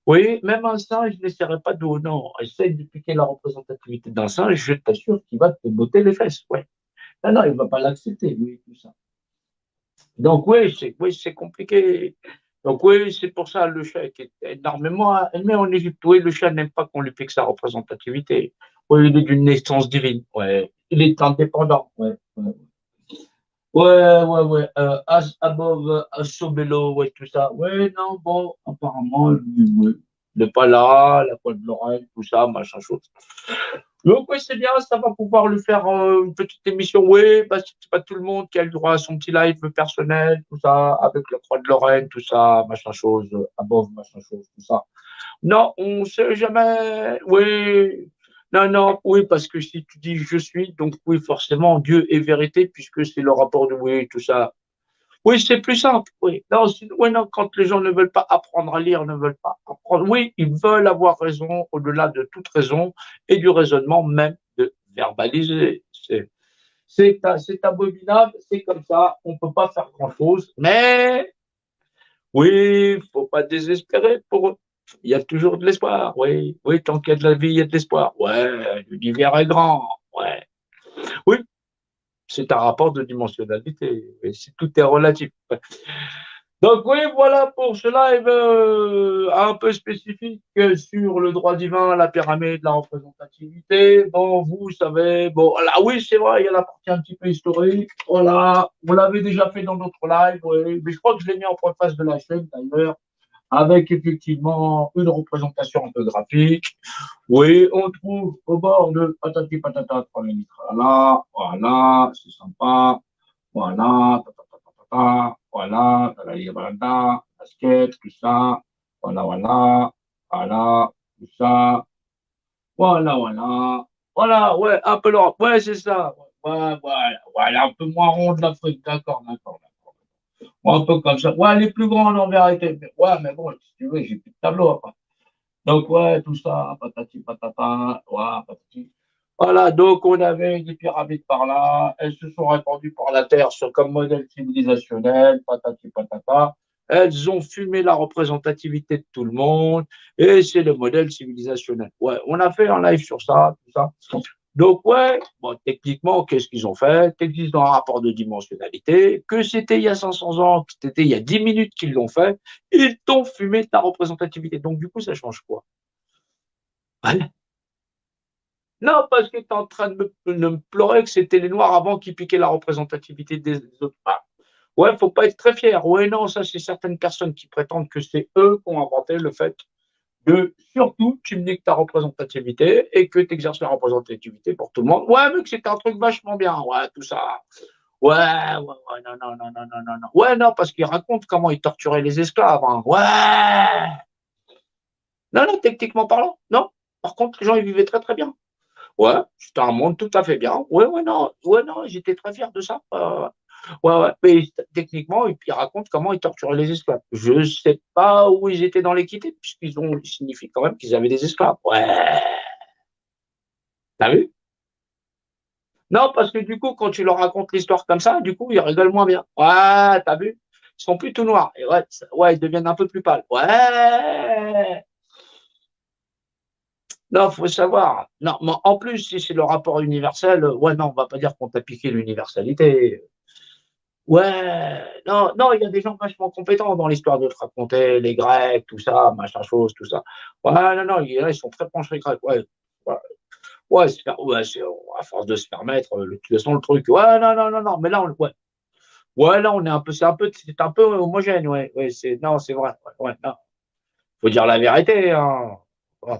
Oui, même un singe n'essaierait pas de. Non, essaye de piquer la représentativité d'un singe, je t'assure qu'il va te botter les fesses. Ouais. Non, non, il ne va pas l'accepter, lui, tout ça. Donc oui, c'est compliqué. Donc oui, c'est pour ça le chat est énormément aimé en Égypte. Oui, le chat n'aime pas qu'on lui pique sa représentativité. Oui, il est d'une naissance divine. Ouais. Il est indépendant. Ouais. Ouais. Ouais. As above, as so below, ouais, tout ça. Ouais, non, bon, apparemment, lui, ouais. Il n'est pas là, la pointe de l'oreille, tout ça, machin chose. Donc, oui, c'est bien, ça va pouvoir lui faire une petite émission. Oui, parce que c'est pas tout le monde qui a le droit à son petit live personnel, tout ça, avec la croix de Lorraine, tout ça, machin chose, above, machin chose, tout ça. Non, on sait jamais. Oui, non, oui, parce que si tu dis je suis, donc oui, forcément, Dieu est vérité, puisque c'est le rapport de oui, tout ça. Oui, c'est plus simple, oui. Non, oui, non, quand les gens ne veulent pas apprendre à lire, ne veulent pas apprendre, oui, ils veulent avoir raison au-delà de toute raison et du raisonnement même de verbaliser. C'est abominable, c'est comme ça, on ne peut pas faire grand-chose, mais oui, faut pas désespérer pour eux. Il y a toujours de l'espoir, oui. Oui, tant qu'il y a de la vie, il y a de l'espoir. Ouais, l'univers est grand, ouais. Oui, c'est un rapport de dimensionnalité. Et tout est relatif. Donc oui, voilà pour ce live un peu spécifique sur le droit divin, la pyramide, la représentativité. Bon, vous savez, bon, là, oui, c'est vrai, il y a la partie un petit peu historique. Voilà, on l'avait déjà fait dans notre live, oui, mais je crois que je l'ai mis en préface de la chaîne d'ailleurs, avec effectivement une représentation un peu graphique. Oui, on trouve au bord de patati patata, là, voilà, c'est sympa. Voilà, voilà, voilà, basket, tout ça, voilà, tout ça, voilà, ouais, un peu l'Europe, ouais, c'est ça, voilà, un peu moins rond de l'Afrique, d'accord. Ouais, un peu comme ça, ouais, les plus grandes en vérité, ouais, mais bon, si tu veux, j'ai plus de tableau après. Donc, ouais, tout ça, patati patata, ouais, patati. Voilà, donc on avait des pyramides par là, elles se sont répandues par la Terre comme modèle civilisationnel, patati patata. Elles ont fumé la représentativité de tout le monde et c'est le modèle civilisationnel. Ouais, on a fait un live sur ça, tout ça. Donc, ouais, bon, techniquement, qu'est-ce qu'ils ont fait? T'existes dans un rapport de dimensionnalité, que c'était il y a 500 ans, que c'était il y a 10 minutes qu'ils l'ont fait, ils t'ont fumé ta représentativité. Donc, du coup, ça change quoi? Ouais. Non, parce que tu es en train de me pleurer que c'était les Noirs avant qui piquaient la représentativité des autres. Ah. Ouais, faut pas être très fier. Ouais, non, ça, c'est certaines personnes qui prétendent que c'est eux qui ont inventé le fait de, surtout, tu me dis que ta représentativité et que tu exerces la représentativité pour tout le monde. Ouais, mais que c'était un truc vachement bien. Ouais, tout ça. Non. Ouais, non, parce qu'ils racontent comment ils torturaient les esclaves. Hein. Ouais. Non, techniquement parlant, non. Par contre, les gens, ils vivaient très, très bien. Ouais, c'était un monde tout à fait bien. Ouais, non, j'étais très fier de ça. Ouais, mais techniquement, et puis ils racontent comment ils torturaient les esclaves. Je ne sais pas où ils étaient dans l'équité, puisqu'ils ont signifié quand même qu'ils avaient des esclaves. Ouais, t'as vu? Non, parce que du coup, quand tu leur racontes l'histoire comme ça, du coup, ils rigolent moins bien. Ouais, t'as vu? Ils sont plus tout noirs. Et ouais, ouais, ils deviennent un peu plus pâles. Ouais. Non, faut savoir. Non, mais en plus, si c'est le rapport universel, ouais, non, on va pas dire qu'on t'a piqué l'universalité. Ouais, non, il y a des gens vachement compétents dans l'histoire de te raconter, les Grecs, tout ça, machin chose, tout ça. Ouais, non, ils sont très penchés Grecs, ouais, ouais, à force de se permettre, de toute façon, le truc, ouais, non, mais là, ouais, là, on est un peu, c'est un peu homogène, ouais, non, c'est vrai, ouais, non, faut dire la vérité, hein. Ouais.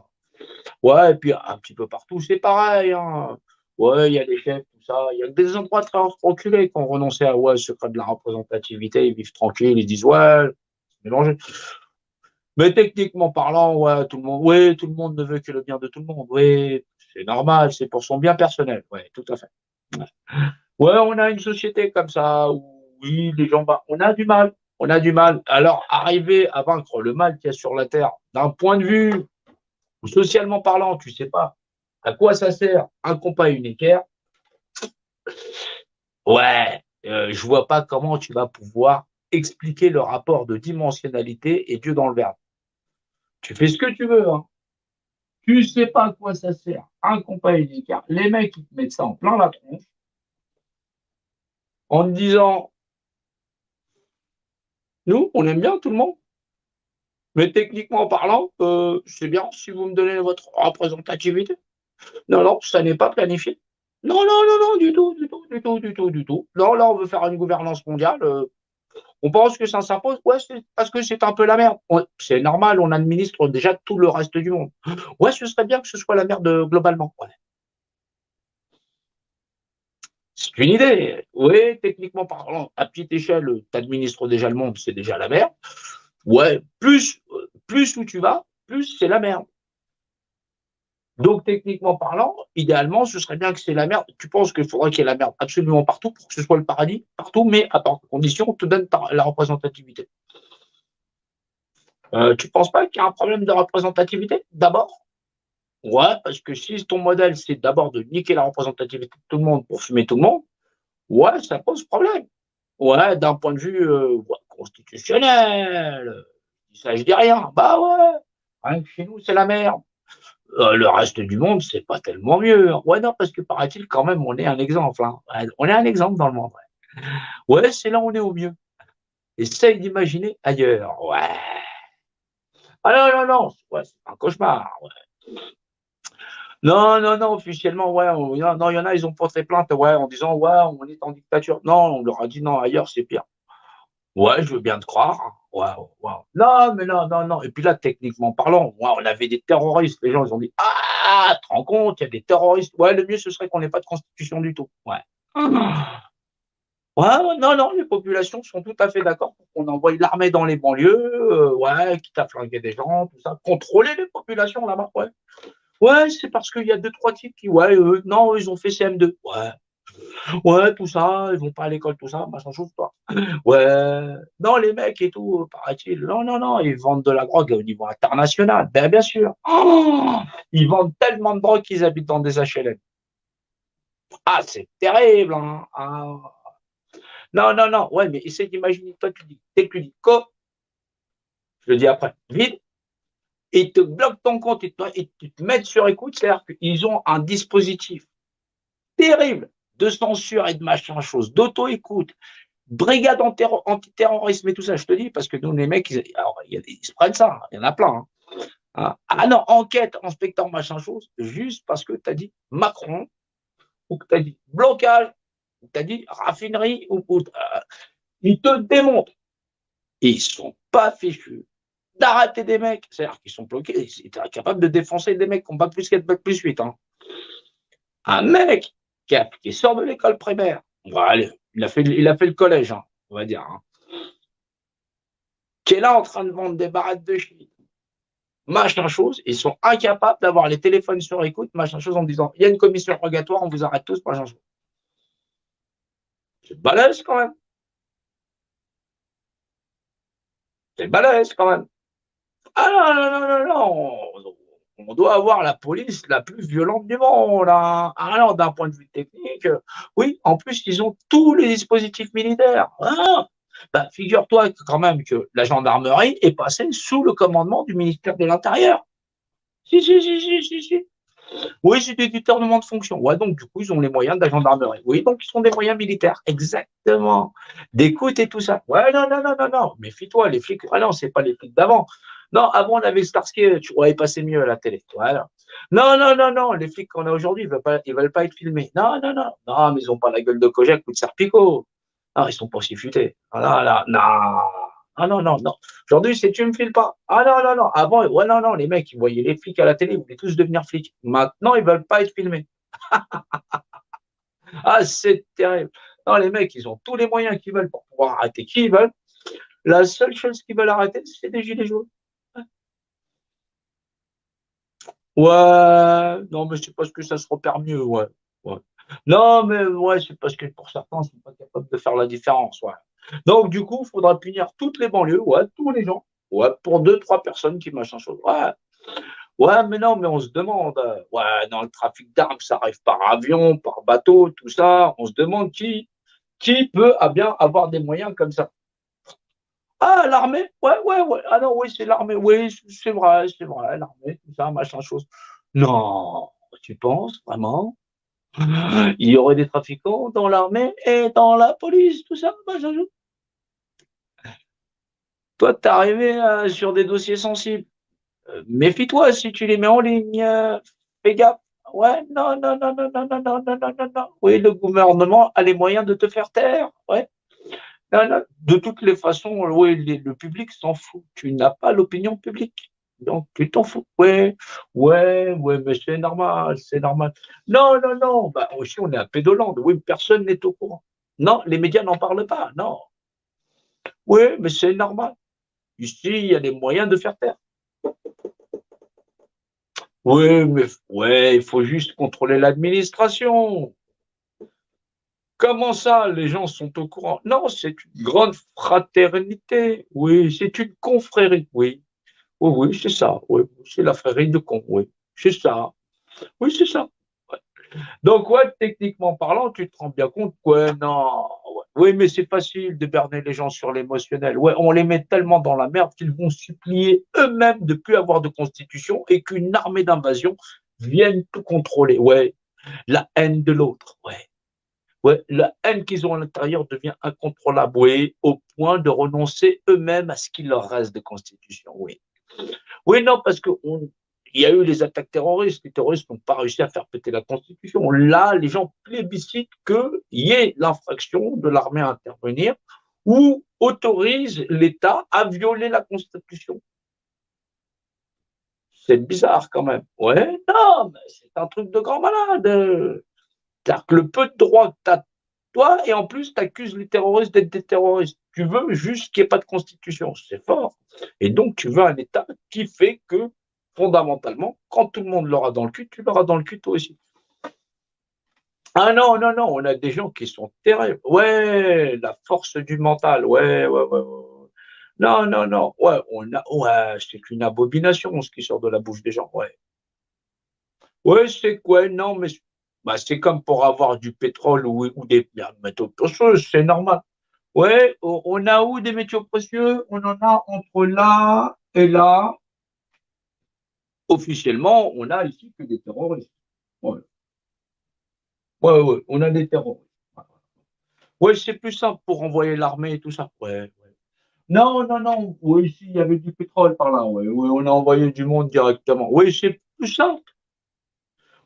Ouais, et puis un petit peu partout, c'est pareil, hein. Ouais, il y a des chefs, tout ça. Il y a des endroits très reculés qui ont renoncé à ouais, ce secret de la représentativité. Ils vivent tranquilles, ils disent ouais, c'est mélangé. Mais techniquement parlant, ouais, tout le monde ne veut que le bien de tout le monde. Oui, c'est normal, c'est pour son bien personnel. Ouais, tout à fait. Ouais, on a une société comme ça où oui, les gens, on a du mal. On a du mal. Alors, arriver à vaincre le mal qu'il y a sur la Terre, d'un point de vue socialement parlant, tu sais pas à quoi ça sert un compas et une équerre. Ouais, je vois pas comment tu vas pouvoir expliquer le rapport de dimensionnalité et Dieu dans le verbe. Tu fais ce que tu veux, hein. Tu sais pas à quoi ça sert un compas et une équerre. Les mecs, ils te mettent ça en plein la tronche en te disant, nous, on aime bien tout le monde, mais techniquement parlant, c'est bien si vous me donnez votre représentativité. Non, ça n'est pas planifié. Non, non, non, non, du tout, du tout, du tout, du tout, du tout. Non, là, on veut faire une gouvernance mondiale. On pense que ça s'impose. Ouais, c'est parce que c'est un peu la merde. C'est normal, on administre déjà tout le reste du monde. Ouais, ce serait bien que ce soit la merde globalement. Ouais. C'est une idée. Oui, techniquement parlant, à petite échelle, tu administres déjà le monde, c'est déjà la merde. Ouais, plus où tu vas, plus c'est la merde. Donc, techniquement parlant, idéalement, ce serait bien que c'est la merde. Tu penses qu'il faudrait qu'il y ait la merde absolument partout pour que ce soit le paradis, partout, mais à condition, on te donne la représentativité. Tu penses pas qu'il y a un problème de représentativité, d'abord? Ouais, parce que si ton modèle, c'est d'abord de niquer la représentativité de tout le monde pour fumer tout le monde, ouais, ça pose problème. Ouais, d'un point de vue ouais, constitutionnel, ça, je dis rien. Bah ouais, rien que chez nous, c'est la merde. Le reste du monde, c'est pas tellement mieux. Ouais, non, parce que paraît-il, quand même, on est un exemple. Hein. Ouais, on est un exemple dans le monde. Ouais, ouais, c'est là où on est au mieux. Essaye d'imaginer ailleurs. Ouais. Ah non, non, non, ouais, c'est un cauchemar. Ouais. Non, non, non, officiellement, ouais, non, il y en a, ils ont porté plainte, ouais, en disant, ouais, on est en dictature. Non, on leur a dit, non, ailleurs, c'est pire. Ouais, je veux bien te croire. Ouais, ouais. Non, mais non, non, non. Et puis là, techniquement parlant, ouais, on avait des terroristes. Les gens, ils ont dit, ah, tu te rends compte, il y a des terroristes. Ouais, le mieux, ce serait qu'on n'ait pas de constitution du tout. Ouais. Ouais, ouais, non, non, les populations sont tout à fait d'accord pour qu'on envoie l'armée dans les banlieues, ouais, quitte à flinguer des gens, tout ça. Contrôler les populations là-bas, ouais. Ouais, c'est parce qu'il y a deux, trois types qui, ouais, non, ils ont fait CM2. Ouais, ouais, tout ça, ils vont pas à l'école, tout ça, machin chose, toi. Ouais, non, les mecs et tout, paraît-il, non, non, non, ils vendent de la drogue au niveau international, ben, bien sûr. Oh, ils vendent tellement de drogue qu'ils habitent dans des HLM. Ah, c'est terrible, hein. Ah. Non, non, non, ouais, mais essaye d'imaginer, toi, tu dis, dès que tu dis co, je le dis après, vide, ils te bloquent ton compte et te mettent sur écoute, c'est-à-dire qu'ils ont un dispositif terrible de censure et de machin chose, d'auto-écoute, brigade antiterrorisme et tout ça, je te dis, parce que nous, les mecs, ils se prennent ça, il y en a plein. Hein. Hein. Ah non, enquête, inspecteur, machin chose, juste parce que tu as dit Macron, ou que tu as dit blocage, ou que tu as dit raffinerie, ils te démontrent. Et ils sont pas fichus d'arrêter des mecs. C'est-à-dire qu'ils sont bloqués, ils étaient capables de défoncer des mecs qui ont pas plus 4, bac plus 8. Hein. Un mec qui sort de l'école primaire, bon, allez, il a fait le collège, hein, on va dire, hein, qui est là en train de vendre des barattes de shit, machin chose, ils sont incapables d'avoir les téléphones sur écoute, machin chose, en disant il y a une commission rogatoire, on vous arrête tous, machin chose. C'est balèze quand même. C'est balèze quand même. Ah non, non, non, non, non. On doit avoir la police la plus violente du monde. Hein. Alors, d'un point de vue technique, oui, en plus, ils ont tous les dispositifs militaires. Ah, bah, figure-toi quand même que la gendarmerie est passée sous le commandement du ministère de l'Intérieur. Si, si, si, si, si, si. Oui, c'est des détournements de fonction. Ouais, donc, du coup, ils ont les moyens de la gendarmerie. Oui, donc, ils sont des moyens militaires. Exactement. D'écoute et tout ça. Ouais, non, non, non, non, non. Méfie-toi, les flics. Ah non, c'est pas les flics d'avant. Non, avant, on avait Starsky, tu aurais passé mieux à la télé. Voilà. Non, non, non, non. Les flics qu'on a aujourd'hui, ils veulent pas être filmés. Non, non, non. Non, mais ils ont pas la gueule de Kojak ou de Serpico. Non, ils sont pas si futés. Ah, non, non, non. Ah non, non, non. Aujourd'hui, c'est tu me files pas. Ah non, non, non. Avant, ouais, non, non, les mecs, ils voyaient les flics à la télé, ils voulaient tous devenir flics. Maintenant, ils veulent pas être filmés. Ah, c'est terrible. Non, les mecs, ils ont tous les moyens qu'ils veulent pour pouvoir arrêter qui ils veulent. La seule chose qu'ils veulent arrêter, c'est des gilets jaunes. Ouais, non, mais c'est parce que ça se repère mieux, ouais. Ouais. Non, mais ouais, c'est parce que pour certains, ils sont pas capables de faire la différence, ouais. Donc, du coup, il faudra punir toutes les banlieues, ouais, tous les gens, ouais, pour deux, trois personnes qui machin chose. Ouais, ouais, mais non, mais on se demande, ouais, dans le trafic d'armes, ça arrive par avion, par bateau, tout ça. On se demande qui peut bien avoir des moyens comme ça. Ah, l'armée? Ouais, ouais, ouais. Ah non, oui, c'est l'armée. Oui, c'est vrai, l'armée, tout ça, machin chose. Non, tu penses vraiment? Il y aurait des trafiquants dans l'armée et dans la police, tout ça, machin chose. Toi, t'es arrivé sur des dossiers sensibles. Méfie-toi si tu les mets en ligne. Fais gaffe. Ouais, non, non, non, non, non, non, non, non, non, non, non. Oui, le gouvernement a les moyens de te faire taire. Ouais. Non, non. De toutes les façons, oui, le public s'en fout. Tu n'as pas l'opinion publique. Donc, tu t'en fous. Ouais, ouais, ouais, mais c'est normal, c'est normal. Non, non, non. Bah, aussi, on est à Pédolande. Oui, personne n'est au courant. Non, les médias n'en parlent pas. Non. Oui, mais c'est normal. Ici, il y a des moyens de faire taire. Oui, mais ouais, il faut juste contrôler l'administration. Comment ça, les gens sont au courant? Non, c'est une grande fraternité. Oui, c'est une confrérie. Oui, oui, oui, c'est ça. Oui, c'est la frérie de con. Oui, c'est ça. Oui, c'est ça. Ouais. Donc, ouais, techniquement parlant, tu te rends bien compte que, ouais, non. Ouais. Oui, mais c'est facile de berner les gens sur l'émotionnel. Ouais, on les met tellement dans la merde qu'ils vont supplier eux-mêmes de plus avoir de constitution et qu'une armée d'invasion vienne tout contrôler. Ouais, la haine de l'autre. Ouais. Ouais, la haine qu'ils ont à l'intérieur devient incontrôlable, oui, au point de renoncer eux-mêmes à ce qu'il leur reste de constitution, oui. Oui, non, parce que il y a eu les attaques terroristes, les terroristes n'ont pas réussi à faire péter la constitution. Là, les gens plébiscitent qu'il y ait l'infraction de l'armée à intervenir ou autorise l'État à violer la constitution. C'est bizarre quand même. Ouais, non, mais c'est un truc de grand malade. C'est-à-dire que le peu de droits que tu as, toi, et en plus, tu accuses les terroristes d'être des terroristes. Tu veux juste qu'il n'y ait pas de constitution. C'est fort. Et donc, tu veux un État qui fait que, fondamentalement, quand tout le monde l'aura dans le cul, tu l'auras dans le cul toi aussi. Ah non, non, non, on a des gens qui sont terribles. Ouais, la force du mental. Ouais, ouais, ouais, ouais. Non, non, non. Ouais, ouais, c'est une abomination ce qui sort de la bouche des gens. Ouais. Ouais, c'est quoi? Non, mais bah, c'est comme pour avoir du pétrole ou des métaux précieux, c'est normal. Ouais, on a où des métaux précieux? On en a entre là et là. Officiellement, on a ici que des terroristes. Ouais, ouais, ouais, on a des terroristes. Ouais, c'est plus simple pour envoyer l'armée et tout ça. Ouais, ouais. Non, non, non. Oui, ici, il y avait du pétrole par là. Ouais, ouais, on a envoyé du monde directement. Oui, c'est plus simple.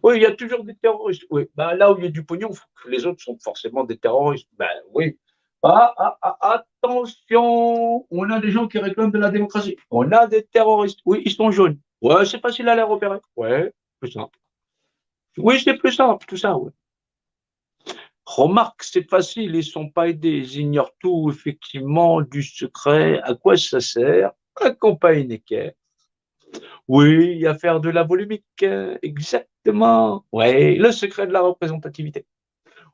Oui, il y a toujours des terroristes. Oui, ben, là où il y a du pognon, les autres sont forcément des terroristes. Ben oui. Ah, ah, ah, attention, on a des gens qui réclament de la démocratie. On a des terroristes. Oui, ils sont jaunes. Ouais, c'est facile à les repérer. Ouais, plus simple. Oui, c'est plus simple, tout ça. Ouais. Remarque, c'est facile, ils sont pas aidés. Ils ignorent tout, effectivement, du secret. À quoi ça sert? Un campagne équerre. Oui, à faire de la volumique, exactement. Ouais, le secret de la représentativité.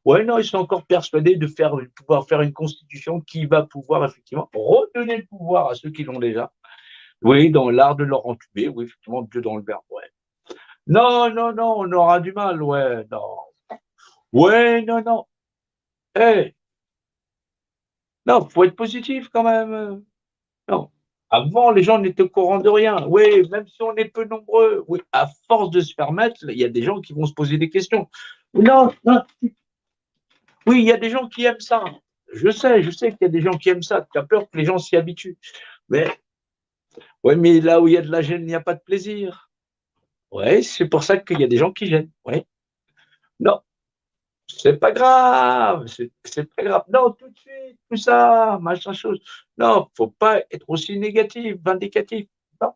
Ouais, non, ils sont encore persuadés de pouvoir faire une constitution qui va pouvoir effectivement redonner le pouvoir à ceux qui l'ont déjà. Oui, dans l'art de leur entuber, oui, effectivement, Dieu dans le verbe, ouais. Non, non, non, on aura du mal, ouais, non. Ouais, non, non. Eh, non, faut être positif quand même. Non. Avant, les gens n'étaient au courant de rien. Oui, même si on est peu nombreux, oui, à force de se faire mettre, il y a des gens qui vont se poser des questions. Non, non, oui, il y a des gens qui aiment ça. Je sais qu'il y a des gens qui aiment ça. Tu as peur que les gens s'y habituent. Mais, ouais, mais là où il y a de la gêne, il n'y a pas de plaisir. Ouais, c'est pour ça qu'il y a des gens qui gênent. Ouais. Non, c'est pas grave. C'est pas grave. Non, tout de suite, tout ça, machin chose. Non, faut pas être aussi négatif, vindicatif. Non.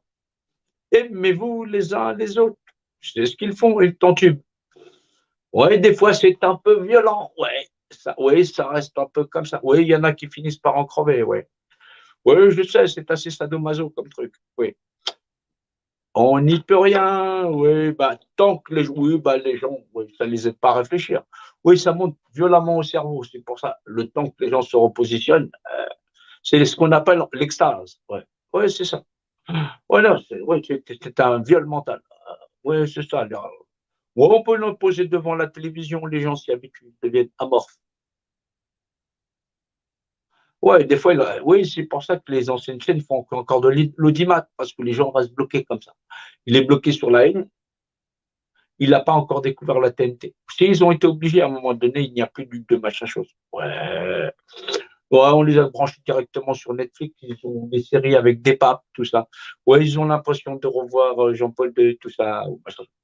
Aimez-vous les uns les autres. C'est ce qu'ils font, ils t'entubent. Ouais, des fois, c'est un peu violent. Ouais, ça reste un peu comme ça. Oui, il y en a qui finissent par en crever. Ouais. Oui, je sais, c'est assez sadomaso comme truc. Oui. On n'y peut rien. Oui, bah, tant que oui, bah, les gens, oui, ça ne les aide pas à réfléchir. Oui, ça monte violemment au cerveau. C'est pour ça, le temps que les gens se repositionnent, c'est ce qu'on appelle l'extase. Ouais. Oui, c'est ça. Voilà, c'est un viol mental. Oui, c'est ça. Ouais, on peut le poser devant la télévision, les gens s'y habituent, ils deviennent amorphes. Ouais, des fois, oui, c'est pour ça que les anciennes chaînes font encore de l'audimat, parce que les gens restent bloqués comme ça. Il est bloqué sur la haine, il n'a pas encore découvert la TNT. S'ils ont été obligés à un moment donné, il n'y a plus de machin chose. Ouais. Ouais, on les a branchés directement sur Netflix. Ils ont des séries avec des papes, tout ça. Ouais, ils ont l'impression de revoir Jean-Paul II, tout ça.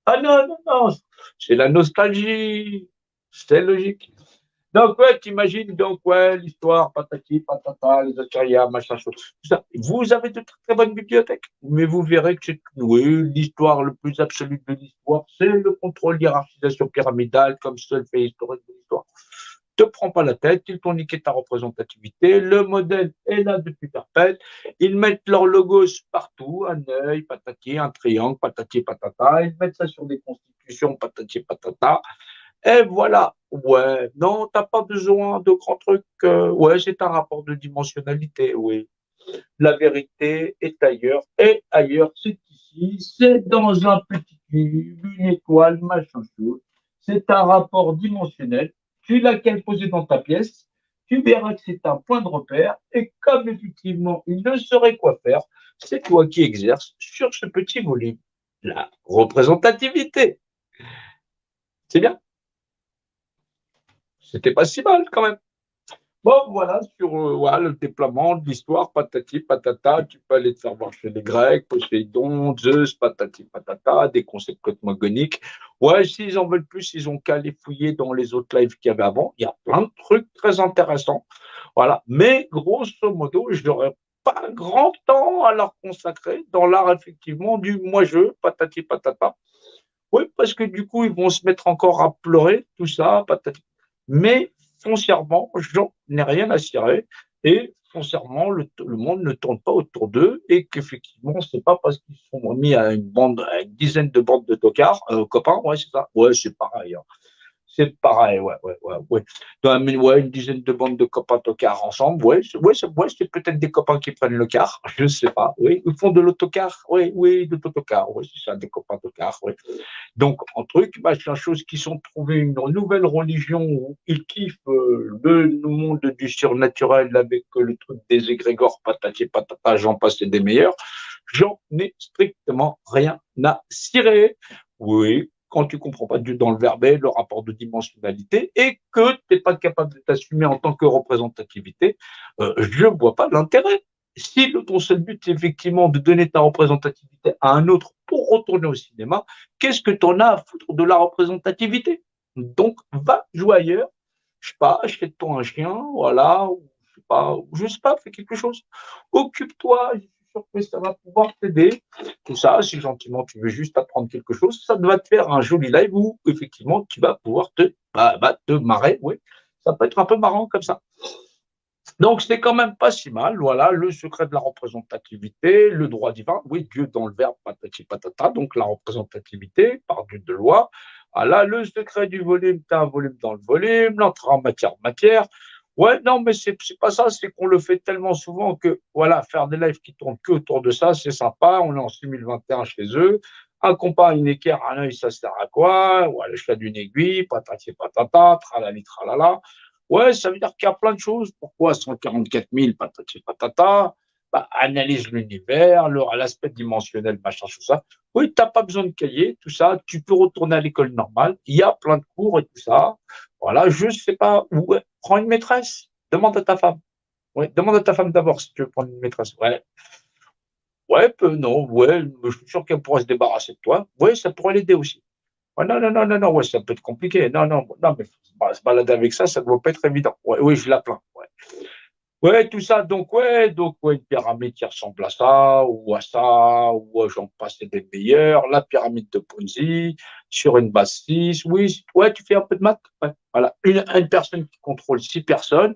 Ah non, non, non, c'est la nostalgie. C'est logique. Donc, ouais, t'imagines, donc, ouais, l'histoire, patati, patata, les acarias, machin, chose, tout ça. Vous avez de très, très bonnes bibliothèques, mais vous verrez que c'est, oui, l'histoire le plus absolue de l'histoire, c'est le contrôle hiérarchisation pyramidale comme seul fait historique de l'histoire. Te prends pas la tête, ils t'ont niqué ta représentativité, le modèle est là depuis perpète, ils mettent leur logos partout, un œil, patati, un triangle, patati, patata, ils mettent ça sur des constitutions, patati, patata, et voilà. Ouais, non, t'as pas besoin de grands trucs. Ouais, c'est un rapport de dimensionnalité, oui. La vérité est ailleurs. Et ailleurs, c'est ici. C'est dans un petit cube, une étoile, machin chose. C'est un rapport dimensionnel. Tu l'as qu'à le poser dans ta pièce. Tu verras que c'est un point de repère. Et comme effectivement, il ne saurait quoi faire, c'est toi qui exerces sur ce petit volume la représentativité. C'est bien. C'était pas si mal quand même. Bon, voilà, sur voilà, le déploiement de l'histoire, patati patata, tu peux aller te faire voir chez les Grecs, Poséidon, Zeus, patati patata, des concepts cosmogoniques. Ouais, s'ils en veulent plus, ils ont qu'à aller fouiller dans les autres lives qu'il y avait avant. Il y a plein de trucs très intéressants. Voilà. Mais grosso modo, je n'aurais pas grand temps à leur consacrer dans l'art, effectivement, du moi-je, patati patata. Oui, parce que du coup, ils vont se mettre encore à pleurer, tout ça, patati. Mais foncièrement, j'en ai rien à cirer. Et foncièrement, le monde ne tourne pas autour d'eux et qu'effectivement, c'est pas parce qu'ils sont mis à une bande, à une dizaine de bandes de tocards, copains, ouais, c'est ça. Ouais, c'est pareil, hein. C'est pareil, ouais, ouais, ouais, ouais. Ouais, une dizaine de bandes de copains tocards ensemble, ouais, ouais, c'est peut-être des copains qui prennent le car, je ne sais pas, oui, ils font de l'autocar, oui, oui, de l'autocar, oui, c'est ça, des copains tocards, oui. Donc, en truc, bah, c'est une chose qui sont trouvés une nouvelle religion où ils kiffent le monde du surnaturel avec le truc des égrégores, patati patata, j'en passe et des meilleurs. J'en ai strictement rien à cirer. Oui, quand tu comprends pas dans le verbet, le rapport de dimensionnalité et que tu n'es pas capable de t'assumer en tant que représentativité, je ne vois pas l'intérêt. Si ton seul but, c'est effectivement de donner ta représentativité à un autre pour retourner au cinéma, qu'est-ce que tu en as à foutre de la représentativité? Donc, va jouer ailleurs. Je sais pas, achète-toi un chien, voilà, ou je sais pas, fais quelque chose. Occupe-toi, je suis sûr que ça va pouvoir t'aider. Tout ça, si gentiment tu veux juste apprendre quelque chose, ça va te faire un joli live où effectivement tu vas pouvoir te marrer, oui. Ça peut être un peu marrant comme ça. Donc, c'est quand même pas si mal. Voilà, le secret de la représentativité, le droit divin. Oui, Dieu dans le verbe, patati patata. Donc, la représentativité par Dieu de loi. Voilà, le secret du volume, tu as un volume dans le volume, l'entrée en matière, matière. Ouais, non, mais c'est pas ça, c'est qu'on le fait tellement souvent que, voilà, faire des lives qui tournent que autour de ça, c'est sympa. On est en 2021 chez eux. Un compas, une équerre, un œil, ça sert à quoi? Ouais, le chat d'une aiguille, patati patata, tralali tralala. Ouais, ça veut dire qu'il y a plein de choses. Pourquoi 144 000 patati patata? Bah, analyse l'univers, l'aspect dimensionnel, machin, tout ça. Oui, tu n'as pas besoin de cahier, tout ça. Tu peux retourner à l'école normale. Il y a plein de cours et tout ça. Voilà, je ne sais pas où. Prends une maîtresse. Demande à ta femme. Ouais, demande à ta femme d'abord si tu veux prendre une maîtresse. Ouais, ouais, non, ouais, je suis sûr qu'elle pourrait se débarrasser de toi. Ouais, ça pourrait l'aider aussi. Ouais, non, non, non, non, non, ouais, ça peut être compliqué. Non, non, non, mais se balader avec ça, ça ne doit pas être évident. Ouais, oui, je la plains. Ouais. Ouais, tout ça, donc, ouais, une pyramide qui ressemble à ça, ou j'en passe des meilleurs, la pyramide de Ponzi, sur une base 6, oui, ouais, tu fais un peu de maths, ouais, voilà. Une personne qui contrôle 6 personnes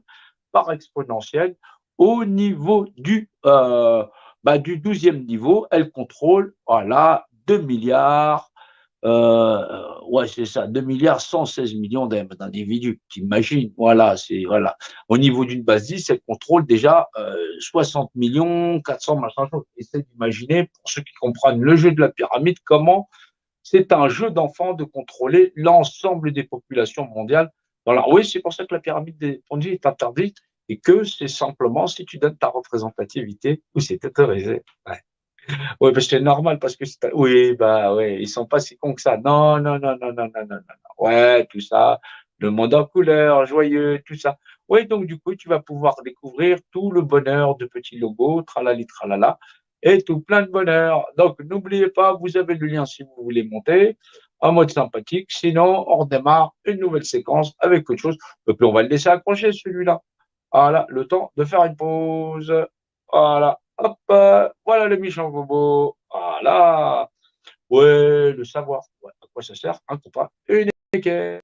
par exponentielle, au niveau du 12e niveau, elle contrôle, voilà, 2 milliards, ouais, c'est ça, 2 milliards 116 millions d'individus. T'imagines, voilà, c'est voilà. Au niveau d'une base 10, elle contrôle déjà 60 millions 400 machin chose. Essaye d'imaginer, pour ceux qui comprennent le jeu de la pyramide, comment c'est un jeu d'enfant de contrôler l'ensemble des populations mondiales. Alors oui, c'est pour ça que la pyramide des Ponzi est interdite et que c'est simplement si tu donnes ta représentativité où c'est autorisé. Ouais. Oui, parce que c'est normal, parce que oui, bah ouais, ils sont pas si cons que ça. Non, non, non, non, non, non, non, non, non. Ouais, tout ça, le monde en couleur, joyeux, tout ça. Oui, donc du coup, tu vas pouvoir découvrir tout le bonheur de petits logos, tralali tralala, et tout plein de bonheur. Donc n'oubliez pas, vous avez le lien si vous voulez monter en mode sympathique. Sinon, on redémarre une nouvelle séquence avec autre chose. Et puis on va le laisser accrocher celui-là. Voilà, le temps de faire une pause. Voilà, hop, voilà le méchant bobo. Voilà. Ouais, le savoir. Ouais, à quoi ça sert? Un contrat, une équerre.